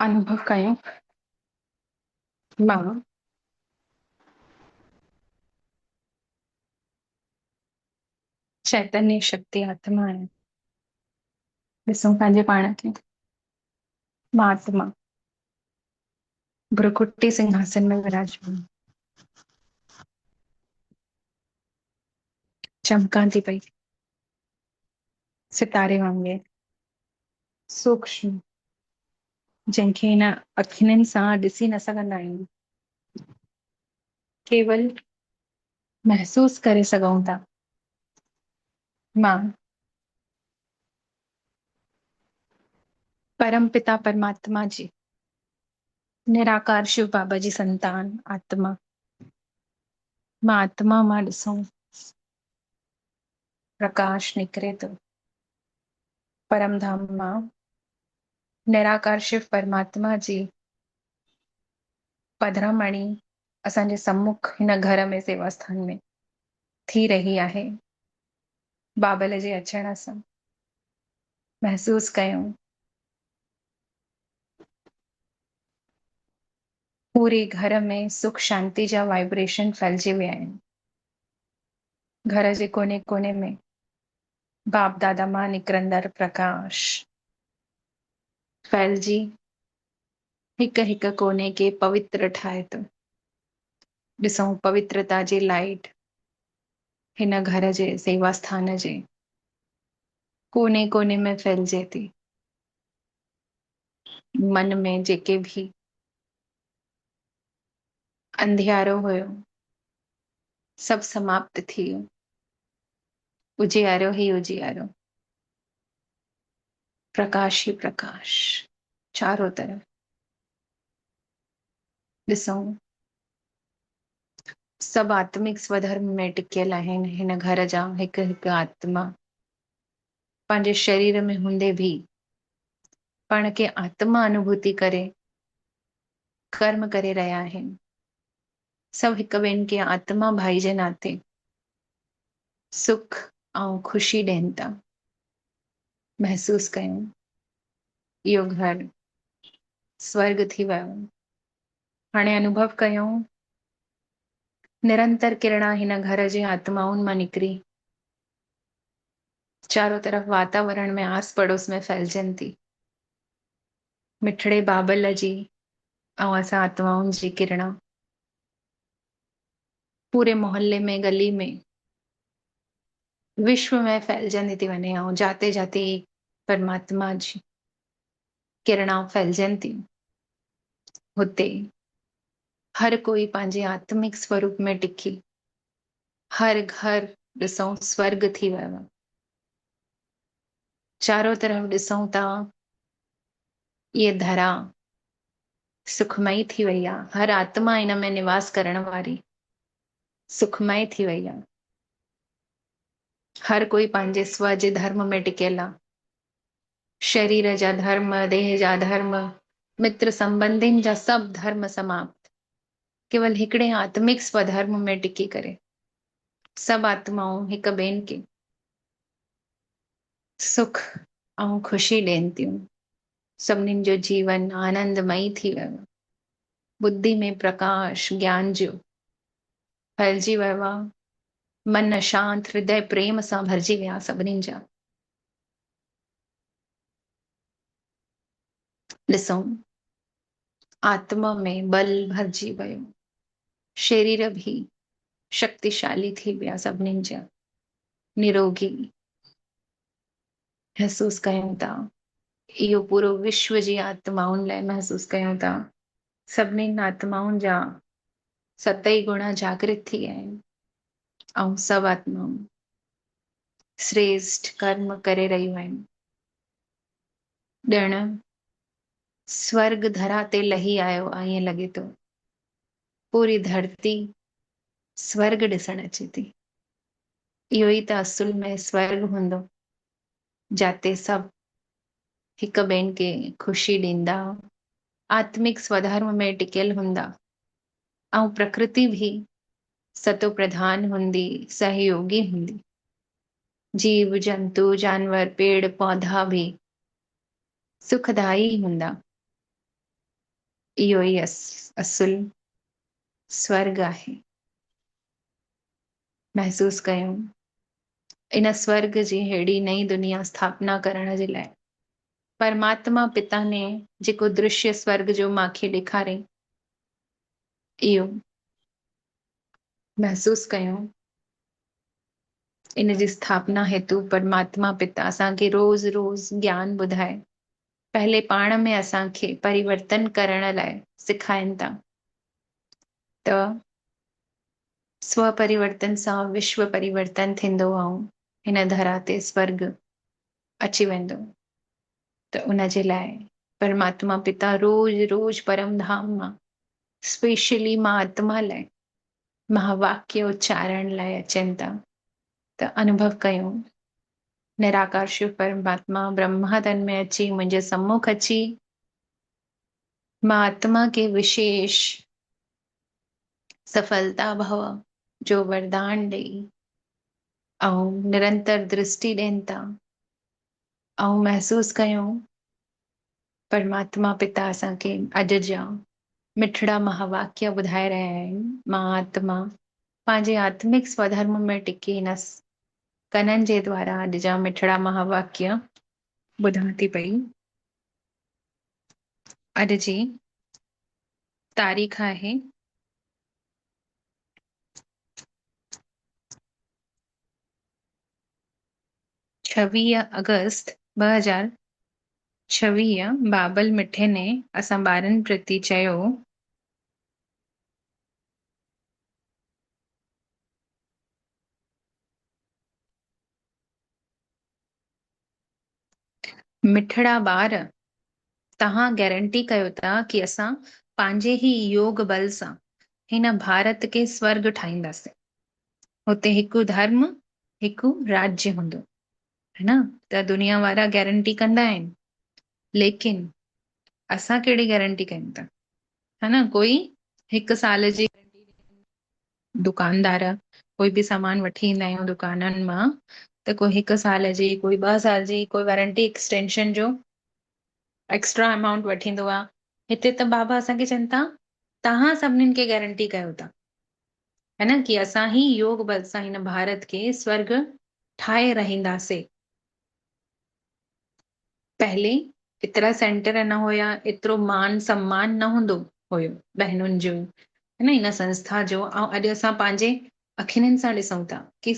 अनुभव कयो। मां चैतन्य शक्ति आत्मा आहियां। ॾिसूं पंहिंजे पाण खे। मां आत्मा भ्रुकुटी सिंहासन में विराजमान चमकां थी पई सितारे वांगुरु सूक्ष्म, जंहिंखे हिन अखियुनि सां ॾिसी न सघंदा आहियूं, केवल महसूस करे सघूं था। मां परम पिता परमात्मा जी निराकार शिव बाबा जी संतान आत्मा। मां आत्मा मां ॾिसूं प्रकाश निकिरे थो। परम धाम मां निराकार शिव परमात्मा जी पधरामणी असांजे सम्मुख हिन घर में सेवा स्थान में थी रही आहे। बाबल जे अचण सां महसूस कयूं पूरे घर में सुख शांति जा वाइब्रेशन फैलिजी विया आहिनि। घर जे कोने कोने में बाप दादा मां निकिरंदड़ प्रकाश फैलिजी हिक हिक कोने खे पवित्र ठाहे थो। ॾिसूं पवित्रता जी लाइट हिन घर जे सेवा स्थान जे कोने कोने में फैलिजे थी। मन में जेके भी अंधियारो हुयो सभु समाप्त थी वियो। उजियारो ही उजियारो, प्रकाश ही प्रकाश चारों तरफ। ॾिसूं सभु आत्मिक स्वधर्म में टिकियल आहिनि। हिन घर जा हिकु हिकु आत्मा पंहिंजे शरीर में हूंदे भी पाण खे आत्मा अनुभूति करे कर्म करे रहिया आहिनि। सभु हिक ॿिए खे आत्मा भाई जे नाते सुख ऐं ख़ुशी ॾियनि था। महसूस कयूं इहो घर स्वर्ग थी वियो। हाणे अनुभव कयूं निरंतर किरणा हिन घर जे आत्माउनि मां निकिरी चारों तरफ वातावरण में आस पड़ोस में फैलजनि थी। मिठड़े बाबल जी ऐं असां आत्माउनि जी किरणा पूरे मोहल्ले में गली में विश्व में फैलजंदी थी वञे ऐं जाते जाते परमात्मा जी किरणा फैलजनि थी। हुते हर कोई पंहिंजे आत्मिक स्वरूप में टिकी हर घर ॾिसूं स्वर्ग थी वियो आहे। चारों तरफ ॾिसूं था ये धरा सुखमयी थी वई आहे। हर आत्मा इन में निवास करण वारी सुखमय थी वई आहे। हर कोई पंहिंजे स्व जे धर्म में टिकियल आहे। शरीर जा धर्म, देह जा धर्म, मित्र संबंधिन जा सभु धर्म समाप्त, केवल हिकिड़े आत्मिक स्वधर्म में टिकी करे सभु आत्माऊं हिक ॿिए खे सुख ऐं ख़ुशी ॾियनि थियूं। सभिनीनि जो जीवन आनंदमयी थी वियो। बुद्धि में प्रकाश ज्ञान जो फैलिजी वियो आहे। मन शांत, हृदय प्रेम सां भरिजी विया सभिनीनि जा। ॾिसूं आत्मा में बल भरिजी वियो। शरीर भी शक्तिशाली थी विया सभिनीनि जा। निरोगी महसूस कयूं था। इहो पूरो विश्व जी आत्माउनि लाइ महसूस कयूं था। सभिनीनि आत्माउनि जा सतई गुण जागृत थी विया आहिनि ऐं सभु आत्माऊं श्रेष्ठ कर्म करे रहियूं आहिनि। ॼण स्वर्ग धरा ते लही आयो आहे ईअं लॻे थो। पूरी धरती स्वर्ग ॾिसण अचे थी। इहो ई त असुल में स्वर्ग हूंदो, जाते सभु हिक ॿिए खे ख़ुशी ॾींदा, आत्मिक स्वधर्म में टिकियल हूंदा ऐं प्रकृति भी सतो प्रधान हूंदी, सहयोगी हूंदी। जीव जंतु जानवर पेड़ पौधा भी सुखदाई हूंदा। इहो ई असुल स्वर्ग आहे। महसूस कयूं इन स्वर्ग जी हेड़ी नई दुनिया स्थापना करण जे लाइ परमात्मा पिता ने जेको दृश्य स्वर्ग जो मांखे ॾेखारियईं, इहो महसूस कयूं। इन जी स्थापना हेतु परमात्मा पिता असांखे रोज़ रोज़ ज्ञान ॿुधाए पहले पाण में असांखे परिवर्तन करण लाइ सेखारीनि था। त स्वपरिवर्तन सां विश्व परिवर्तन थींदो ऐं हिन धरा ते स्वर्ग अची वेंदो। त उन जे लाइ परमात्मा पिता रोज रोज परम धाम मां स्पेशली मां आत्मा लाइ महावाक्य उच्चारण लाइ अचनि था। त अनुभव कयूं निराकार शिव परमात्मा ब्रह्मा तन में अची मुंहिंजे सम्मुख अची मां आत्मा के विशेष सफलता भव जो वरदान ॾेई ऐं निरंतर दृष्टि ॾियनि था ऐं महसूस कयूं परमात्मा पिता असांखे अॼु जा मिठड़ा महावाक्य ॿुधाए रहिया आहिनि। मां आत्मा पंहिंजे आत्मिक स्वधर्म में टिकी हिन कननि जे द्वारा अॼु जा मिठड़ा महावाक्य ॿुधां थी पई। अॼु जी तारीख़ आहे 26 अगस्त 2026। बाबल मिठे ने असां ॿारनि प्रति चयो मिठड़ा ॿार तव्हां गारंटी कयो था कि असां पंहिंजे ई योग बल सां हिन भारत खे स्वर्ग ठाहींदासीं। हुते हिकु धर्म हिकु राज्य हूंदो है न। त दुनिया वारा गारंटी कंदा आहिनि लेकिन असां कहिड़ी गारंटी कयूं था, है न। कोई हिकु साल जी दुकानदार कोई बि सामान वठी ईंदा आहियूं दुकाननि मां त कोई हिकु साल जी कोई 2 साल जी कोई वारंटी एक्सटेंशन जो एक्स्ट्रा अमाउंट वठींदो आहे। हिते त बाबा असांखे चवनि था तव्हां सभिनीनि खे गारंटी कयो था, है न, कि असां ही योग बल सां हिन भारत खे स्वर्ग ठाहे रहंदासीं। पहले एतिरा सेंटर न हुया, एतिरो मान सम्मान न हूंदो हुयो बहनुनि जो, है न, हिन संस्था जो। ऐं अॼु असां पंहिंजे अखियुनि सां ॾिसूं था कि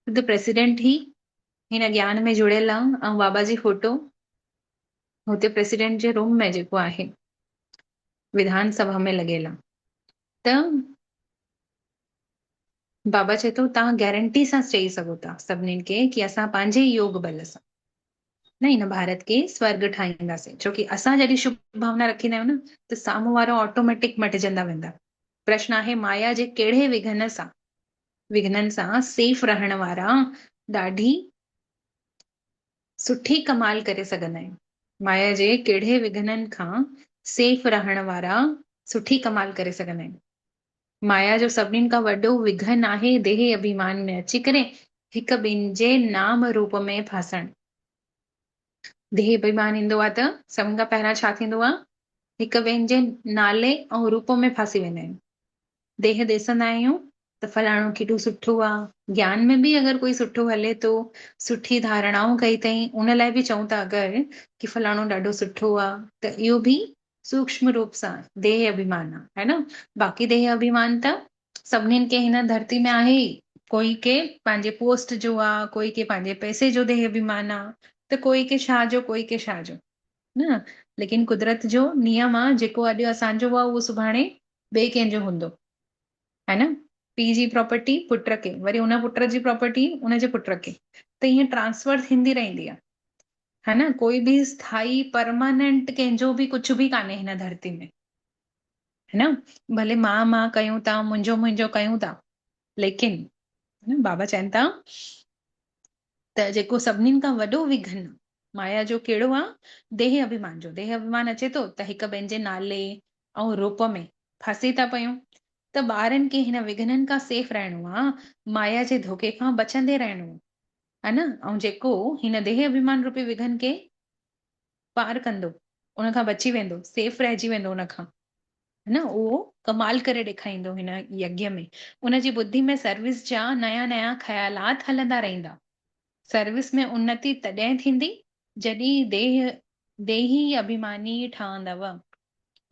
प्रेसिडेंट ही हिन ज्ञान में जुड़ियल आहे ऐं बाबा जी फोटो हुते प्रेसिडेंट जे रूम में जेको आहे विधानसभा में लॻियल आहे। त बाबा चए थो तव्हां गारंटी सां चई सघो था सभिनीनि खे कि असां पंहिंजे योग बल सां न हिन भारत खे स्वर्ग ठाहींदासीं। छोकी असां जॾहिं शुभ भावना रखींदा आहियूं न त साम्हूं वारा ऑटोमेटिक मटिजंदा वेंदा। प्रश्न आहे माया जे कहिड़े विघ्ननि सां सेफ रहण वारा ॾाढी सुठी कमाल करे सघंदा आहिनि। माया जे कहिड़े विघ्ननि खां सेफ रहण वारा सुठी कमाल करे सघंदा आहिनि। माया जो सभिनीनि खां वॾो विघन आहे देह अभिमान में अची करे हिक ॿिनि जे नाम रूप में फासण। देह अभिमान ईंदो आहे त सभिनि खां पहिरियां छा थींदो आहे, हिक ॿिनि जे नाले ऐं रूप में फासी वेंदा आहियूं। देह ॾिसंदा आहियूं त फलाणो केॾो सुठो आहे, ज्ञान में बि अगरि कोई सुठो हले थो, सुठी धारणाऊं कई अथई, उन लाइ बि चऊं था अगरि कि फलाणो ॾाढो सुठो आहे त इहो बि सूक्ष्म रूप सां देह अभिमान आहे, है न। बाक़ी देह अभिमान त सभिनीनि खे हिन धरती में आहे ई। कोई के पंहिंजे पोस्ट जो आहे, कोई के पंहिंजे पैसे जो देह अभिमान आहे, त कोई के छा जो कोई के छा जो, न। लेकिन कुदरत जो नियम आहे जेको अॼु असांजो आहे उहो सुभाणे ॿिए कंहिंजो हूंदो, है न। पीउ जी प्रॉपर्टी पुट खे, वरी उन पुट जी प्रॉपर्टी उनजे पुट खे, त ईअं ट्रांसफर थींदी रहंदी आहे, है न। कोई बि स्थाई परमानेंट कंहिंजो बि कुझु बि कान्हे हिन धरती में, है न। भले मां कयूं था, मुंहिंजो कयूं था, लेकिन बाबा चवनि था त जेको सभिनीनि खां वॾो विघन माया जो कहिड़ो आहे, देह अभिमान जो। देह अभिमान अचे थो त हिक ॿिनि जे नाले ऐं रूप में फासी था पयूं। त ॿारनि खे हिन विघ्ननि खां सेफ रहणो आहे, माया जे धोखे खां बचंदे रहणो आहे न। ऐं जेको हिन देह अभिमान रूपी विघन खे पार कंदो, उन खां बची वेंदो, सेफ रहिजी वेंदो उन खां, न उहो कमाल करे ॾेखारींदो हिन यज्ञ में। उनजी ॿुद्धि में सर्विस जा नया नया ख़्यालात हलंदा रहंदा। सर्विस में उन्नति तॾहिं थींदी जॾहिं देही अभिमानी ठहंदव।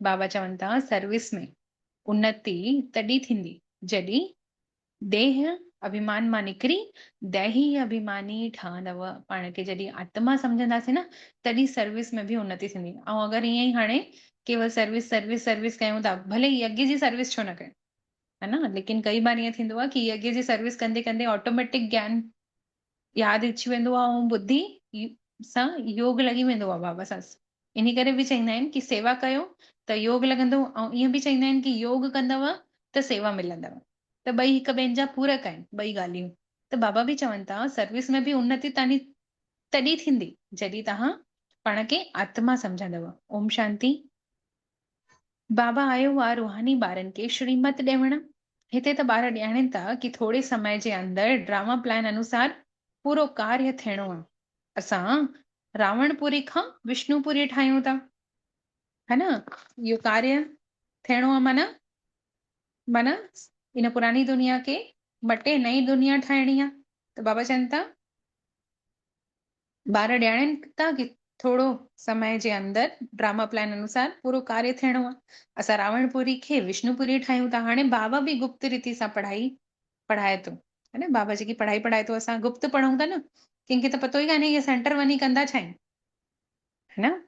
बाबा चवनि था सर्विस में उन्नति तॾहिं थींदी जॾहिं देह अभिमान मां निकिरी दैही अभिमानी ठहंदव। पाण खे जॾहिं आत्मा सम्झंदासीं न तॾहिं सर्विस में बि उन्नति थींदी। ऐं अगरि ईअं ई हाणे केवल सर्विस सर्विस सर्विस कयूं था, भले यज्ञ जी सर्विस छो न कयूं, है न, लेकिन कई बार ईअं थींदो आहे कि यज्ञ जी सर्विस कंदे कंदे ऑटोमेटिक ज्ञान यादि अची वेंदो आहे ऐं ॿुधी सां योग लॻी वेंदो आहे बाबा सां। इन करे बि चवंदा आहिनि कि सेवा कयो त योग लॻंदो, ऐं ईअं बि चवंदा आहिनि कि योग कंदव त सेवा मिलंदव। त ॿई हिक ॿियनि जा पूरक आहिनि ॿई ॻाल्हियूं। त बाबा बि चवनि था सर्विस में बि उन्नति तव्हांजी तॾहिं थींदी जॾहिं तव्हां पाण खे आत्मा सम्झंदव। ओम शांति। बाबा आयो आहे रूहानी ॿारनि खे श्रीमत ॾियण। हिते त ॿार ॼाणनि था कि थोरे समय जे अंदरि ड्रामा प्लान अनुसार पूरो कार्य थियणो आहे। असां रावणपुरी खां विष्णुपुरी ठाहियूं था, है न। इहो कार्य थियणो आहे माना इन पुरानी दुनिया खे मटे नई दुनिया ठाहिणी आहे। त बाबा चवनि था ॿार ॼाणनि था कि थोरो समय जे अंदरि ड्रामा प्लान अनुसार पूरो कार्य थियणो आहे। असां रावणपुरी खे विष्णुपुरी ठाहियूं था। हाणे बाबा बि गुप्त रीति सां पढ़ाए थो, है न। बाबा जेकी पढ़ाई पढ़ाए थो असां गुप्त पढ़ूं था न, कंहिंखे त पतो ई कान्हे इहे सेंटर वञी कंदा छा आहिनि, है न।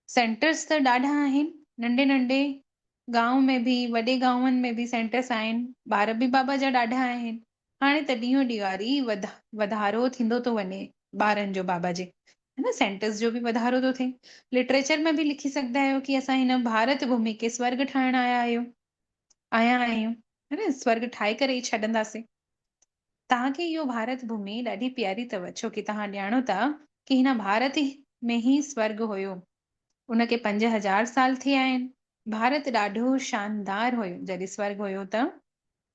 सेंटर्स त ॾाढा आहिनि, नंढे नंढे गांव में बि वॾे गांवनि में बि सेंटर्स आहिनि। ॿार बि बाबा जा ॾाढा आहिनि। हाणे त ॾींहों ॾियारी वधारो थींदो थो वञे ॿारनि जो बाबा जे, है न। सेंटर्स जो बि वधारो थो थिए। लिटरेचर में बि लिखी सघंदा आहियो कि असां हिन भारत भूमि खे स्वर्ग ठाहिण आया आहियूं, है न। स्वर्ग ठाहे करे ई छॾंदासीं। तव्हांखे इहो भारत भूमि ॾाढी प्यारी अथव, छो कि तव्हां ॼाणो था कि हिन भारत में ई स्वर्ग हुयो। उनखे 5000 साल थिया आहिनि। भारत ॾाढो शानदार हुयो जॾहिं स्वर्ग हुयो त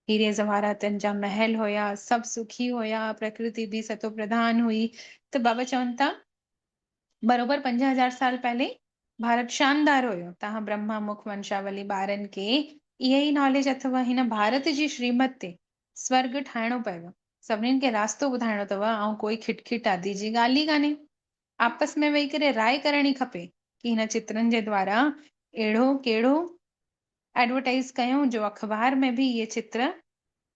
हीरे जवाहरातनि जा महल हुया, सभु सुखी हुया, प्रकृति बि सतो प्रधान हुई। त बाबा चवनि था बरोबर 5000 साल पहले भारत शानदार हुयो। तव्हां ब्रह्मा मुख वंशावली ॿारनि खे इहे ई नॉलेज अथव। हिन भारत जी श्रीमत ते स्वर्ग ठाहिणो पयव। सभिनीनि खे रास्तो ॿुधाइणो अथव ऐं कोई खिटखिट आदि जी ॻाल्हि ई कान्हे। आपस में वेही करे राय करणी खपे कि हिन चित्रनि जे द्वारा अहिड़ो कहिड़ो एडवर्टाइज कयूं जो अख़बार में बि इहे चित्र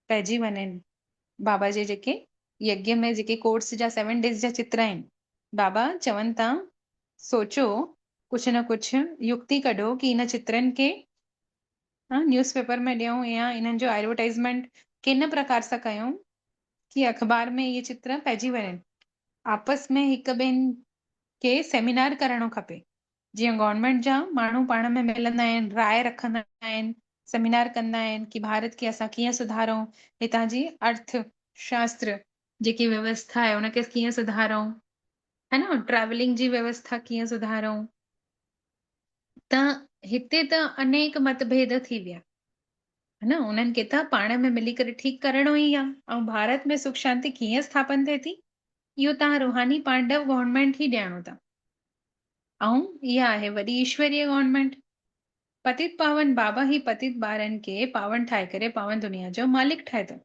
पइजी वञनि। बाबा जे जेके यज्ञ में जेके कोर्स जा 7 डेज़ जा चित्र आहिनि, बाबा चवनि था सोचो कुझु न कुझु युक्ति कढो कि इन चित्रनि खे न्यूज़पेपर में ॾियूं या इन्हनि जो एडवर्टाइज़मेंट किन प्रकार सां कयूं कि अख़बार में इहे चित्र पइजी वञनि। आपस में हिक ॿिनि खे सेमिनार करणो खपे। जीअं गवर्नमेंट जा माण्हू पाण में मिलंदा आहिनि, राय रखंदा आहिनि, सेमिनार कंदा आहिनि कि भारत खे असां कीअं सुधारूं, हितां जी अर्थशास्त्र जेकी व्यवस्था आहे उनखे कीअं सुधारूं, है न। ट्रैवलिंग जी व्यवस्था कीअं सुधारूं। त हिते त अनेक मतभेद थी विया, है न। उन्हनि खे त पाण में मिली करे ठीकु करणो ई आहे। ऐं भारत में सुख शांति कीअं स्थापन थिए थी, इहो तव्हां रूहानी पांडव गवर्नमेंट ई ॼाणो था। ऐं इहा आहे वॾी ईश्वरीय गवर्नमेंट। पतित पावन बाबा ही पतित ॿारनि खे पावन ठाहे करे पावन दुनिया जो मालिक ठाहे थो।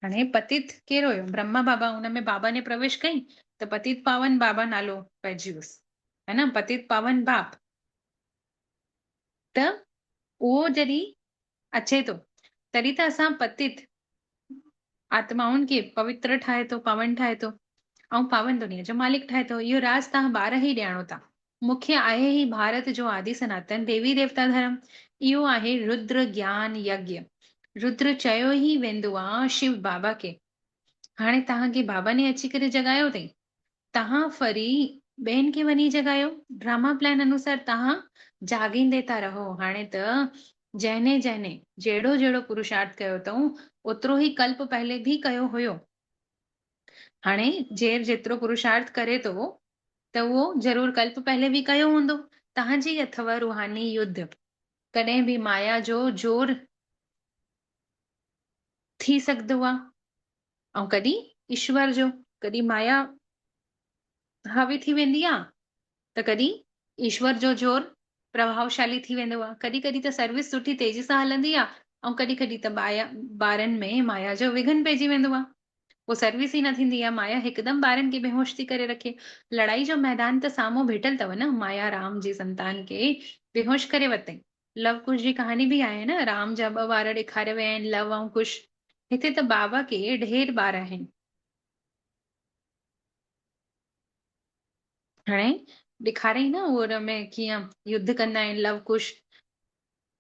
हाणे पतित केरु हुयो? ब्रह्मा बाबा। उनमें बाबा ने प्रवेश कई त पतित पावन बाबा नालो पइजी वियुसि, है न। पतित पावन बाप। त उहो जॾहिं अचे थो तॾहिं त असां पतित आत्माउनि खे पवित्र ठाहे थो, पावन ठाहे थो ऐं पावन दुनिया जो मालिक ठाहे थो। इहो राज़ तव्हां ॿार ई ॼाणो था। मुख्य आहे ही भारत जो आदि सनातन देवी देवता धर्म। इहो आहे रुद्र ज्ञान यज्ञ। रुद्र चयो ई वेंदो आहे शिव बाबा खे। हाणे तव्हांखे बाबा ने अची करे जगायो अथई, तव्हां फरी ॿियनि खे वञी जगायो। ड्रामा प्लान अनुसार तव्हां जाॻींदे था रहो। हाणे त जंहिंने जहिड़ो जहिड़ो पुरुषार्थ कयो अथऊं ओतिरो ई कल्प पहले बि कयो हुयो। हाणे जेतिरो पुरुषार्थ करे थो त उहो ज़रूर कल्प पहले बि कयो हूंदो। तव्हांजी अथव रूहानी युद्ध। कॾहिं बि माया जो जोर थी सघंदो आहे ऐं कॾहिं ईश्वर जो। कॾहिं माया हावी थी वेंदी आहे त कॾहिं ईश्वर जो जोर प्रभावशाली थी वेंदो आहे। कॾहिं कॾहिं त सर्विस सुठी तेज़ी सां हलंदी आहे ऐं कॾहिं कॾहिं त ॿारनि में माया जो विघन पइजी वेंदो आहे। पोइ सर्विस ई न थींदी आहे, माया हिकदमि ॿारनि खे बेहोश थी करे रखे। लड़ाई जो मैदान त साम्हूं बीठल अथव न, माया राम जी संतान खे बेहोश करे वरितई। लव कुश जी कहानी बि आहे न, राम जा ॿ वार ॾेखारिया विया आहिनि, लव ऐं कुश। हिते त बाबा खे ढेर ॿार आहिनि। हाणे ॾेखारियईं न उहो हुनमें कीअं युद्ध कंदा आहिनि लव कुश।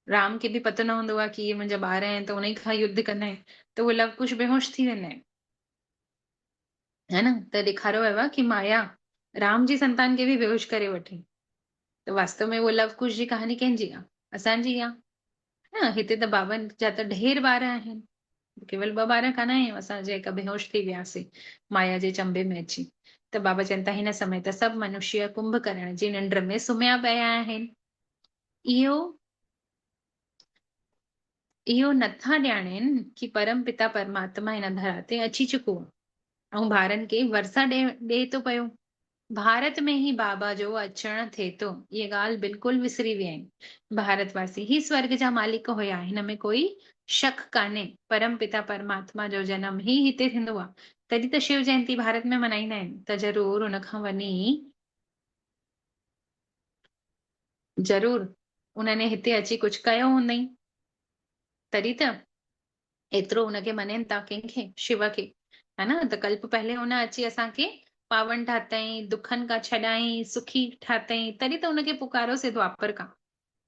राम खे बि पतो न हूंदो आहे कि इहे मुंहिंजा ॿार आहिनि, त उन खां युद्ध कंदा आहिनि, त उहे लव कुश बेहोश थी वेंदा आहिनि। है न, त ॾेखारियो वियो आहे कि माया राम जी संतान खे बि बेहोश करे वठे। त वास्तव में उहो लव कुश जी कहानी कंहिंजी आहे? असांजी आहे। न हिते त बाबनि जा त ढेर ॿार आहिनि, केवल ॿ ॿार कान आहियूं असां जेका बेहोश थी वियासीं माया जे चंबे में अची। त बाबा चवनि था हिन समय त सभु मनुष्य कुंभकर्ण जी निंड में सुम्हिया पिया आहिनि। इहो इहो नथा ॼाणनि कि परम पिता परमात्मा हिन धरा ते अची चुको आहे ऐं ॿारनि खे वरसा ॾे थो पियो। भारत में ही बाबा जो अचण थिए थो, इहा ॻाल्हि बिल्कुलु विसरी विया आहिनि। भारतवासी ही स्वर्ग जा मालिक हुया, हिन में कोई शक कान्हे। परम पिता परमात्मा जो जनम ही हिते थींदो आहे, तॾहिं त शिव जयंती भारत में मल्हाईंदा आहिनि। त ज़रूर हुन खां वञी ज़रूर उन्हनि हिते अची कुझु कयो हूंदई, तॾहिं त एतिरो हुनखे मञनि था, कंहिंखे? शिव खे। है न, त कल्प पहले हुन अची असांखे पावन ठातई, दुखनि खां छॾाई, सुखी ठातई, तॾहिं त हुनखे पुकारोसीं द्वापर खां।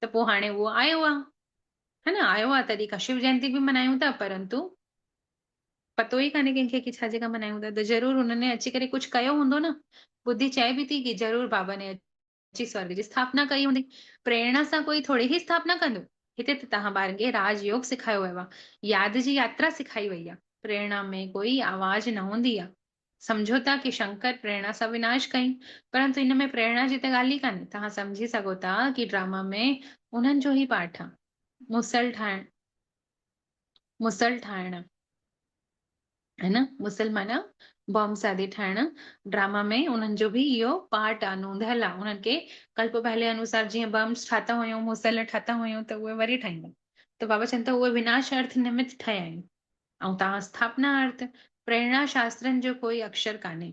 त पोइ हाणे उहो आयो आहे, है न, आयो आहे तॾहिं खां शिव जयंती बि मल्हायूं था, परंतु पतो ई कान्हे कंहिंखे कि छाजे खां मल्हायूं था। त ज़रूर हुनने अची करे कुझु कयो हूंदो न। बुद्धि चए बि थी कि ज़रूर बाबा ने अची स्वर्ग जी स्थापना कई हूंदी। प्रेरणा सां कोई थोरी ई स्थापना कंदो। हिते त तव्हां ॿारनि खे राजयोग सेखारियो वियो आहे, याद जी यात्रा सिखाई वई आहे। प्रेरणा में कोई आवाज न हूंदी आहे। सम्झो था कि शंकर प्रेरणा सां विनाश कई, परंतु हिन में प्रेरणा जी त ॻाल्हि ई कान्हे। तव्हां सम्झी सघो था कि ड्रामा में उन्हनि जो ई पाठ आहे, मुसल ठाहिण। मुसल ठाहिण, है न, मुसलमान बॉम्ब सादी ठाहिण। ड्रामा में उन्हनि जो बि इहो पार्ट आहे, नूंढियल आहे। उन्हनि खे कल्प पहले अनुसार जीअं बम्स ठाता हुयूं, मुसल ठाता हुयूं, त उहे वरी ठाहींदा। त बाबा चवनि था उहे विनाश अर्थ निमित्त ठहिया आहिनि ऐं तव्हां स्थापना अर्थ। प्रेरणा शास्त्रनि जो कोई अक्षर कान्हे,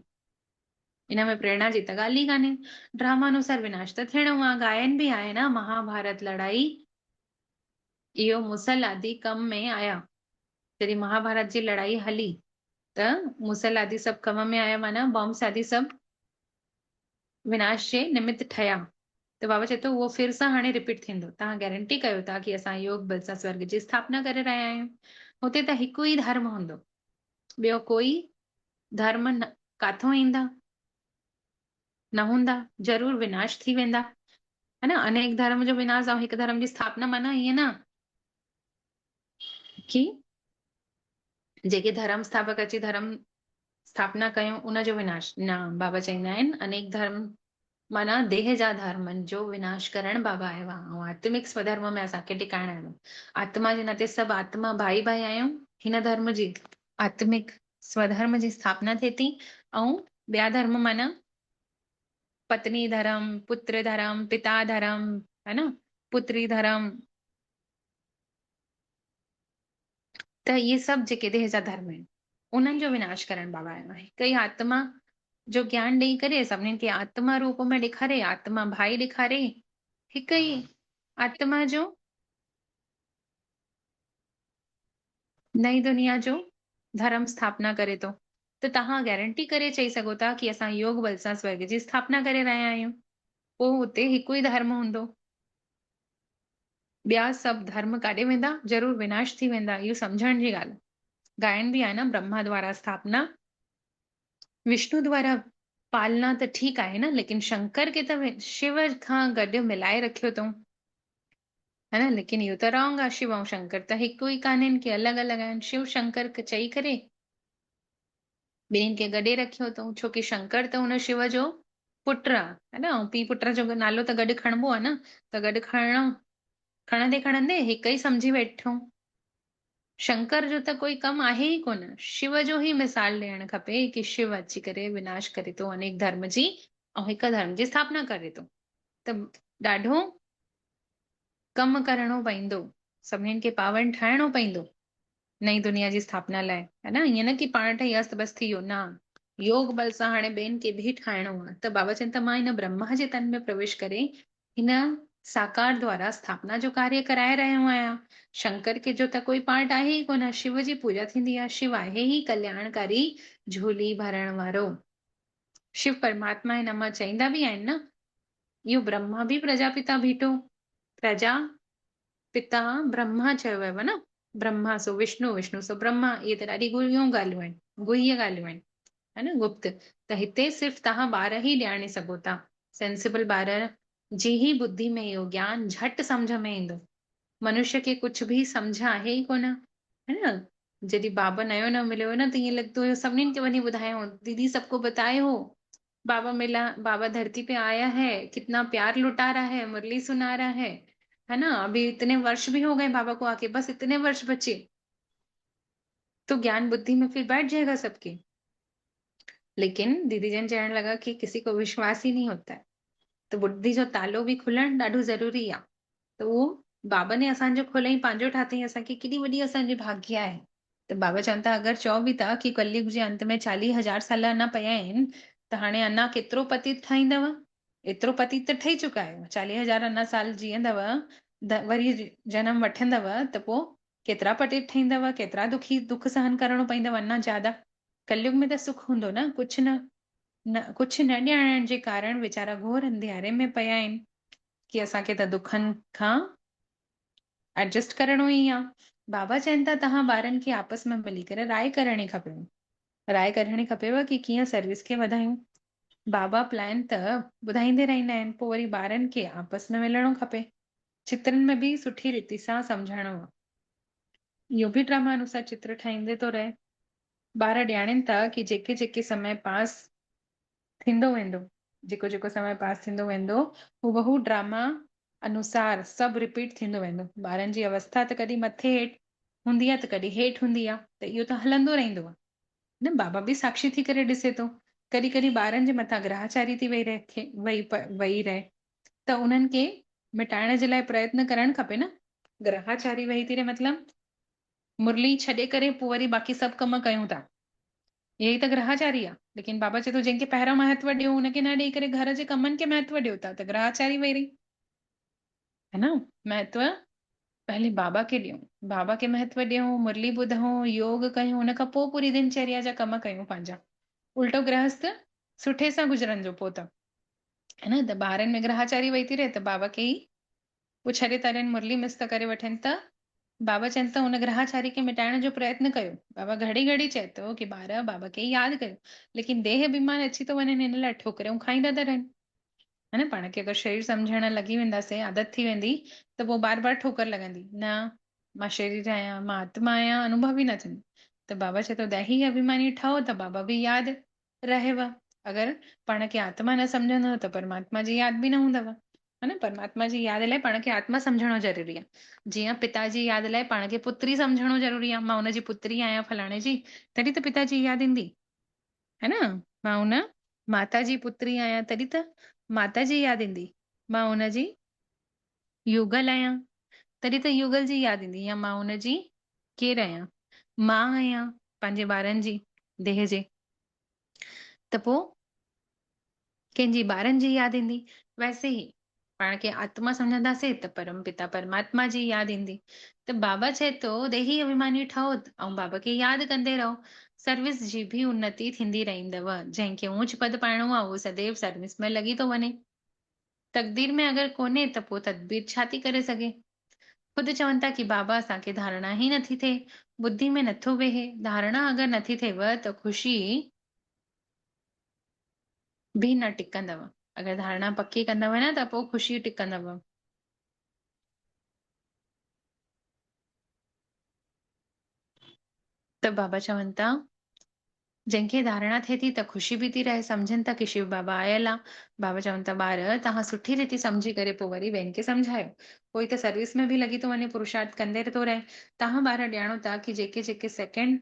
इन में प्रेरणा जी त ॻाल्हि ई कान्हे। ड्रामा अनुसार विनाश त थियणो आहे। गायन बि आहे न, महाभारत लड़ाई इहो मुसल आदि कम में आया। जॾहिं महाभारत जी लड़ाई हली त मुसल आदि सभु कम में आया, माना बॉम्ब्स आदि सभु विनाश जे निमित्त ठहिया। त बाबा चए थो उहो फिर सां हाणे रिपीट थींदो। तव्हां गारंटी कयो था कि असां योग बल सां स्वर्ग जी स्थापना करे रहिया आहियूं। हुते त हिकु ई धर्म हूंदो, ॿियो कोई धर्म न, काथों ईंदा न हूंदा, ज़रूर विनाश थी वेंदा। है न, अनेक धर्म जो विनाश ऐं हिकु धर्म जी स्थापना, माना ईअं न कि जेके धर्म स्थापक अची धर्म स्थापना कयूं उनजो विनाश न। बाबा चवंदा आहिनि अनेक धर्म माना देह जा धर्मनि जो विनाश करण बाबा आयो आहे ऐं आत्मिक स्वधर्म में असांखे टिकाइण आयो। आत्मा जे नाते सभु आत्मा भाई भाई आहियूं। हिन धर्म जी आत्मिक स्वधर्म जी स्थापना थिए थी ऐं ॿिया धर्म माना पत्नी धर्म, पुत्र धर्म, पिता धर्म, है न, पुत्री धर्म, त इहे सभु जेके देह जा धर्म आहिनि उन्हनि जो विनाश करण बाबा आयो आहे। हिकु ई आत्मा जो ज्ञान ॾेई करे सभिनीनि खे आत्मा रूप में ॾेखारे, आत्मा भाई ॾेखारे, हिकु ई आत्मा जो नई दुनिया जो धर्म स्थापना करे थो। त तव्हां गारंटी करे चई सघो था कि असां योग बल सां स्वर्ग जी स्थापना करे रहिया आहियूं। पोइ हुते हिकु ई धर्म हूंदो, ॿिया सभु धर्म काॾे वेंदा? ज़रूर विनाश थी वेंदा। इहो सम्झण जी ॻाल्हि। गायन बि आहे न, ब्रह्मा द्वारा स्थापना, विष्णु द्वारा पालना त ठीकु आहे न, लेकिन शंकर खे त शिव खां गॾु मिलाए रखियो अथऊं, है न। लेकिन इहो त रॉन्ग आहे। शिव ऐं शंकर त हिकु ई कान्हनि, कि अलॻि अलॻि आहिनि। शिव शंकर खे चई करे ॿिन्हिनि खे गॾे रखियो अथऊं, छोकी शंकर त हुन शिव जो पुट आहे, है न, ऐं पीउ पुट जो नालो त गॾु खणबो आहे न। त गॾु खणंदे खणंदे हिकु ई सम्झी वेठूं। शंकर जो त कोई कमु आहे ई कोन। शिव जो ई मिसाल ॾियणु खपे कि शिव अची करे विनाश करे थो अनेक धर्म जी ऐं हिकु धर्म जी स्थापना करे थो। त ॾाढो कमु करणो पवंदो, सभिनीनि खे पावनि ठाहिणो पवंदो नई दुनिया जी स्थापना लाइ, है न। ईअं न की पाण ठही अस्त बस थी वियो, न। योग बल सां हाणे ॿियनि खे बि ठाहिणो आहे। त बाबा चवनि था मां हिन ब्रह्मा जे तन में प्रवेश करे हिन साकार द्वारा स्थापना जो कार्य कराए रहियो आहियां। शंकर के जो त कोई पार्ट आहे ई कोन, शिव जी पूजा थींदी आहे, शिव आहे ई कल्याणकारी, झोली भरण वारो। शिव परमात्मा हिन मां चईंदा बि आहिनि न, इहो ब्रह्मा बि प्रजापिता बीठो, प्रजा पिता ब्रह्मा चयो वियो न, ब्रह्मा सो विष्णु, विष्णु सो ब्रह्मा। इहे त ॾाढी गुहियूं ॻाल्हियूं आहिनि, गुह्य ॻाल्हियूं आहिनि, है न, गुप्त। त हिते सिर्फ़ु तव्हां ॿार ई ॼाणे सघो था, सेंसिबल ॿार जी ही बुद्धि में इहो ज्ञान झटि सम्झ में ईंदो। मनुष्य खे कुझु बि सम्झ आहे ई कोन, है न। जॾहिं बाबा नयो नयो मिलियो न त ईअं लॻंदो हुयो सभिनीनि खे वञी ॿुधायो, दीदी सबको बताए हो, बाबा मिला, बाबा धरती पे आया है, कितना प्यार लुटा रहा है, मुरली सुना रहा है ना। अभी इतने वर्ष भी हो गए बाबा को आके, बस इतने वर्ष बचे, तो ज्ञान बुद्धि में फिर बैठ जाएगा सबके। लेकिन दीदी जन चवण लगा कि किसी को विश्वास ही नहीं होता है, तो बुद्धि जो तालो बि खुलणु ॾाढो ज़रूरी आहे। त उहो बाबा ने असांजो खोलियईं, पंहिंजो ठातईं, असांखे केॾी वॾी असांजी भाग्य आहे। त बाबा चवनि था अगरि चओ बि था कि कलयुग जे अंत में 40,000 साल अञा पिया आहिनि, त हाणे अञा केतिरो पतित ठाहींदव? एतिरो पतित त ठही चुका आहियो, 40,000 अञा साल जीअंदव, वरी जनम वठंदव, त पोइ केतिरा पतित ठहींदव, केतिरा दुख सहन करणो पवंदव अञा ज्यादा। कलयुग में त सुख हूंदो न, कुझु न ॼाणण जे कारण वीचारा घोर अंधियारे में पिया आहिनि कि असांखे त दुखनि खां एडजस्ट करणो ई आहे। बाबा चवनि था तव्हां ॿारनि खे आपस में मिली करे राय करणी खपेव, राय करणी खपेव कि कीअं सर्विस खे वधायूं। बाबा प्लान त ॿुधाईंदे रहंदा आहिनि, पोइ वरी ॿारनि खे आपस में मिलणो खपे, चित्रनि में बि सुठी रीति सां सम्झाइणो आहे। इहो बि ड्रामा अनुसार चित्र ठाहींदे थो रहे। ॿार ॼाणनि था कि जेके जेके समय पास थींदो वेंदो, जेको जेको समय पास थींदो वेंदो, हू ड्रामा अनुसार सभु रिपीट थींदो वेंदो। ॿारनि जी अवस्था त कॾहिं मथे हेठि हूंदी आहे, त कॾहिं हेठि हूंदी आहे, त इहो त हलंदो रहंदो आहे न। बाबा बि साक्षी थी करे ॾिसे थो, कॾहिं कॾहिं ॿारनि जे मथां ग्रहचारी थी वेही रहे, त उन्हनि खे मिटाइण जे लाइ प्रयत्न करणु खपे न। ग्रहचारी वेही थी रहे मतलब मुरली छॾे करे पोइ वरी बाक़ी सभु कम कयूं था, यही त ग्रहचारी आहे। लेकिन बाबा चए थो जंहिंखे पहिरियों महत्व ॾियो हुनखे न ॾेई करे घर जे कमनि खे महत्व ॾियो था, त ग्रहचारी वेही रही, है न। महत्व पहले बाबा खे ॾियूं, बाबा खे महत्व ॾियूं, मुरली ॿुधूं, योग कयूं, हुन खां पोइ पूरी दिनचर्या जा कम कयूं पंहिंजा। उल्टो गृहस्थ सुठे सां गुज़रनि जो पोइ त, है न। त ॿारनि में ग्रहचारी वेही थी रहे त बाबा खे ई पोइ छॾे तरनि मुरली मिस था करे वठनि, त बाबा चवनि था हुन ग्रहचारी खे मिटाइण जो प्रयत्न कयो। बाबा घड़ी घड़ी चए थो कि ॿार बाबा खे यादि कयो, लेकिन देह बीमार अची थो वञे, हिन लाइ ठोकरियूं खाईंदा था रहनि, है न। पाण खे अगरि शरीर सम्झण लॻी वेंदासीं, आदत थी वेंदी, त पोइ बार बार ठोकर लॻंदी न, मां शरीर आहियां, मां आत्मा आहियां, अनुभव ई न थींदो। त बाबा चए थो दैही अभिमानी ठहो त बाबा बि यादि रहेव। अगरि पाण खे आत्मा न सम्झंदव त परमात्मा जी यादि बि न हूंदव, है न। परमात्मा जी यादि लाइ पाण खे आत्मा सम्झणो ज़रूरी आहे। जीअं पिता जी यादि लाइ पाण खे पुत्री सम्झणो ज़रूरी आहे, मां हुनजी पुत्री आहियां फलाणे जी, तॾहिं त पिता जी यादि ईंदी, है न। मां हुन माता जी पुत्री आहियां तॾहिं त माता जी यादि ईंदी, मां हुनजी युगल आहियां तॾहिं त युगल जी यादि ईंदी, या मां हुनजी केरु आहियां, मां आहियां पंहिंजे ॿारनि जी देह जे, त पोइ कंहिंजी ॿारनि जी यादि ईंदी। वैसे ई पाण खे आत्मा सम्झंदासीं त परम पिता परमात्मा जी यादि ईंदी। त बाबा चए थो देही अभिमानी ठहो ऐं बाबा खे यादि कंदे रहो, सर्विस जी बि उन्नति थींदी रहंदव। जंहिंखे ऊंच पद पाइणो आहे उहो सदैव सर्विस में लॻी थो वञे। तकदीर में अगरि कोन्हे त पोइ तदबीर छा थी करे सघे। ख़ुदि चवनि था कि बाबा असांखे धारणा ई नथी थिए, बुद्धि में नथो वेहे। धारणा अगरि नथी थिएव त ख़ुशी बि न टिकंदव। अगरि धारणा पकी कंदव न त पोइ ख़ुशी टिकंदव। त बाबा चवनि था जंहिंखे धारणा थिए थी त ख़ुशी बि थी रहे, सम्झनि था कि शिव बाबा आयल आहे। बाबा चवनि था ॿार तव्हां सुठी रीति सम्झी करे पोइ वरी ॿियनि खे सम्झायो। कोई त सर्विस में बि लॻी थो वञे, पुरुषार्थ कंदे थो रहे। तव्हां ॿार ॼाणो था कि जेके जेके सेकेंड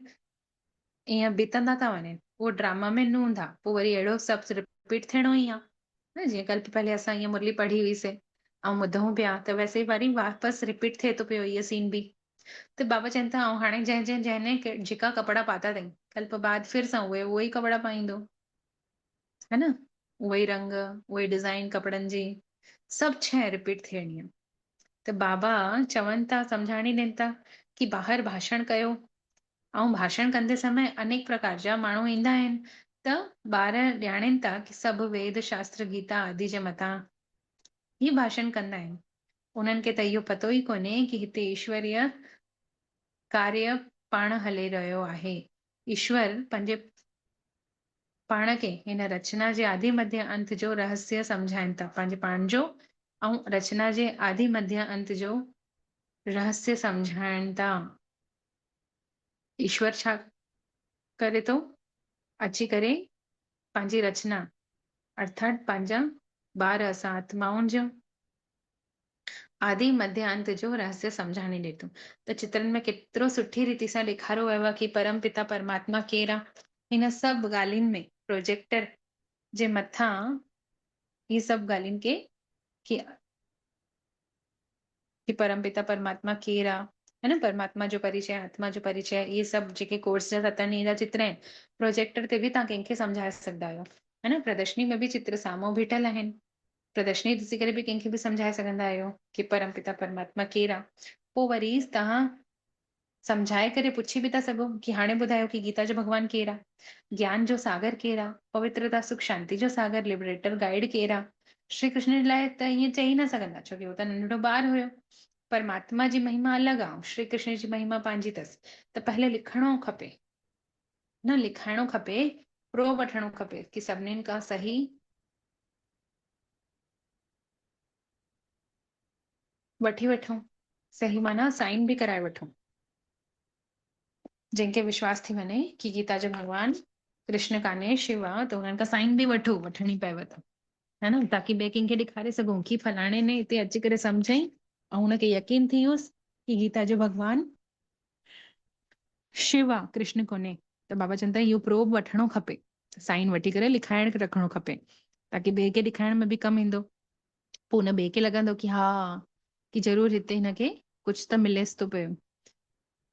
ईअं बीतंदा था वञनि उहो ड्रामा में न हूंदा, पोइ वरी अहिड़ो सभु रिपीट थियणो ई आहे न। जीअं कल्प पहले असां ईअं मुरली पढ़ी हुईसीं, ऐं ॿुधूं पिया त वैसे वरी वापसि रिपीट थिए थो पियो इहो सीन बि। त बाबा चवनि था ऐं हाणे जंहिंने जेका कपिड़ा पाता अथई कल्प बाद फिर सां उहे ई कपिड़ा पाईंदो, है न? उहे ई रंग, उहे डिज़ाइन कपिड़नि जी, सभु शइ रिपीट थियणी आहे। त बाबा चवनि था, सम्झाणी ॾियनि था कि ॿाहिरि भाषण कयो, ऐं भाषण कंदे समय अनेक प्रकार जा माण्हू ईंदा आहिनि, त ॿार ॼाणनि था कि सभु वेद शास्त्र गीता आदि जे मथां ही भाषण कंदा आहिनि। उन्हनि खे त इहो पतो ई कोन्हे कि हिते ईश्वरीय कार्य पाण हले रहियो आहे। ईश्वर पंहिंजे पाण खे हिन रचना जे आदि मध्य अंत जो रहस्य सम्झाइनि था, पंहिंजे पाण जो ऐं रचना जे आदि मध्य अंत जो रहस्य सम्झाइनि था। ईश्वर छा करे थो? अची करे पंहिंजी रचना अर्थात पंहिंजा ॿार असां आत्माउनि जो आदि मध्य अंत जो रहस्य सम्झाणे ॾिए थो। त चित्रनि में केतिरो सुठी रीति सां ॾेखारियो वियो आहे कि परम पिता परमात्मा केरु आहे। हिन सभु ॻाल्हियुनि में प्रोजेक्टर जे मथां ही सभु ॻाल्हियुनि खे कि परमपिता परमात्मा केरु आहे, है न? परमात्मा जो परिचय, आत्मा जो परिचय, इहे सभु जेके कोर्स जा 7 ॾींहं जा चित्र आहिनि, प्रोजेक्टर ते बि तव्हां कंहिंखे सम्झाए सघंदा आहियो, है न? प्रदर्शनी में बि चित्र साम्हूं बीठल आहिनि, प्रदर्शनी ॾिसी करे बि कंहिंखे बि सम्झाए सघंदा आहियो कि परमपिता परमात्मा केरु आहे। पोइ वरी तव्हां सम्झाए करे पुछी बि था सघो कि हाणे ॿुधायो कि गीता जो भॻवानु केरु आहे, ज्ञान जो सागर केरु आहे, पवित्रता सुख शांति जो सागर लिबरेटर गाइड केरु आहे। श्री कृष्ण जे लाइ त ईअं चई न सघंदा, छोकी उहो त नंढड़ो ॿार हुयो। परमात्मा जी महिमा अलॻि आहे, श्री कृष्ण जी महिमा पंहिंजी अथसि। त पहले लिखणो खपे, न लिखाइणो खपे, प्रो वठणो खपे कि सभिनीनि खां सही वठी वठूं, सही माना साइन बि कराए वठूं, जंहिंखे विश्वास थी वञे कि गीता जो भॻवानु कृष्ण कान्हे, शिव आहे, त हुननि खां साइन बि वठणी पएव त, है न? ताकी ॿिए कंहिंखे ॾेखारे सघूं कि फलाणे ने हिते अची करे सम्झई ऐं हुनखे यकीन थी वियुसि कि गीता जो भॻवानु शिव आहे, कृष्ण कोन्हे। त बाबा चवनि था इहो प्रूफ वठणो खपे, साइन वठी करे लिखाइण रखणो खपे, ताकी ॿिए खे ॾेखारण में बि कमु ईंदो। पोइ हुन ॿिए खे लॻंदो कि हा, कि ज़रूर हिते हिनखे कुझु त मिलेसि थो पियो,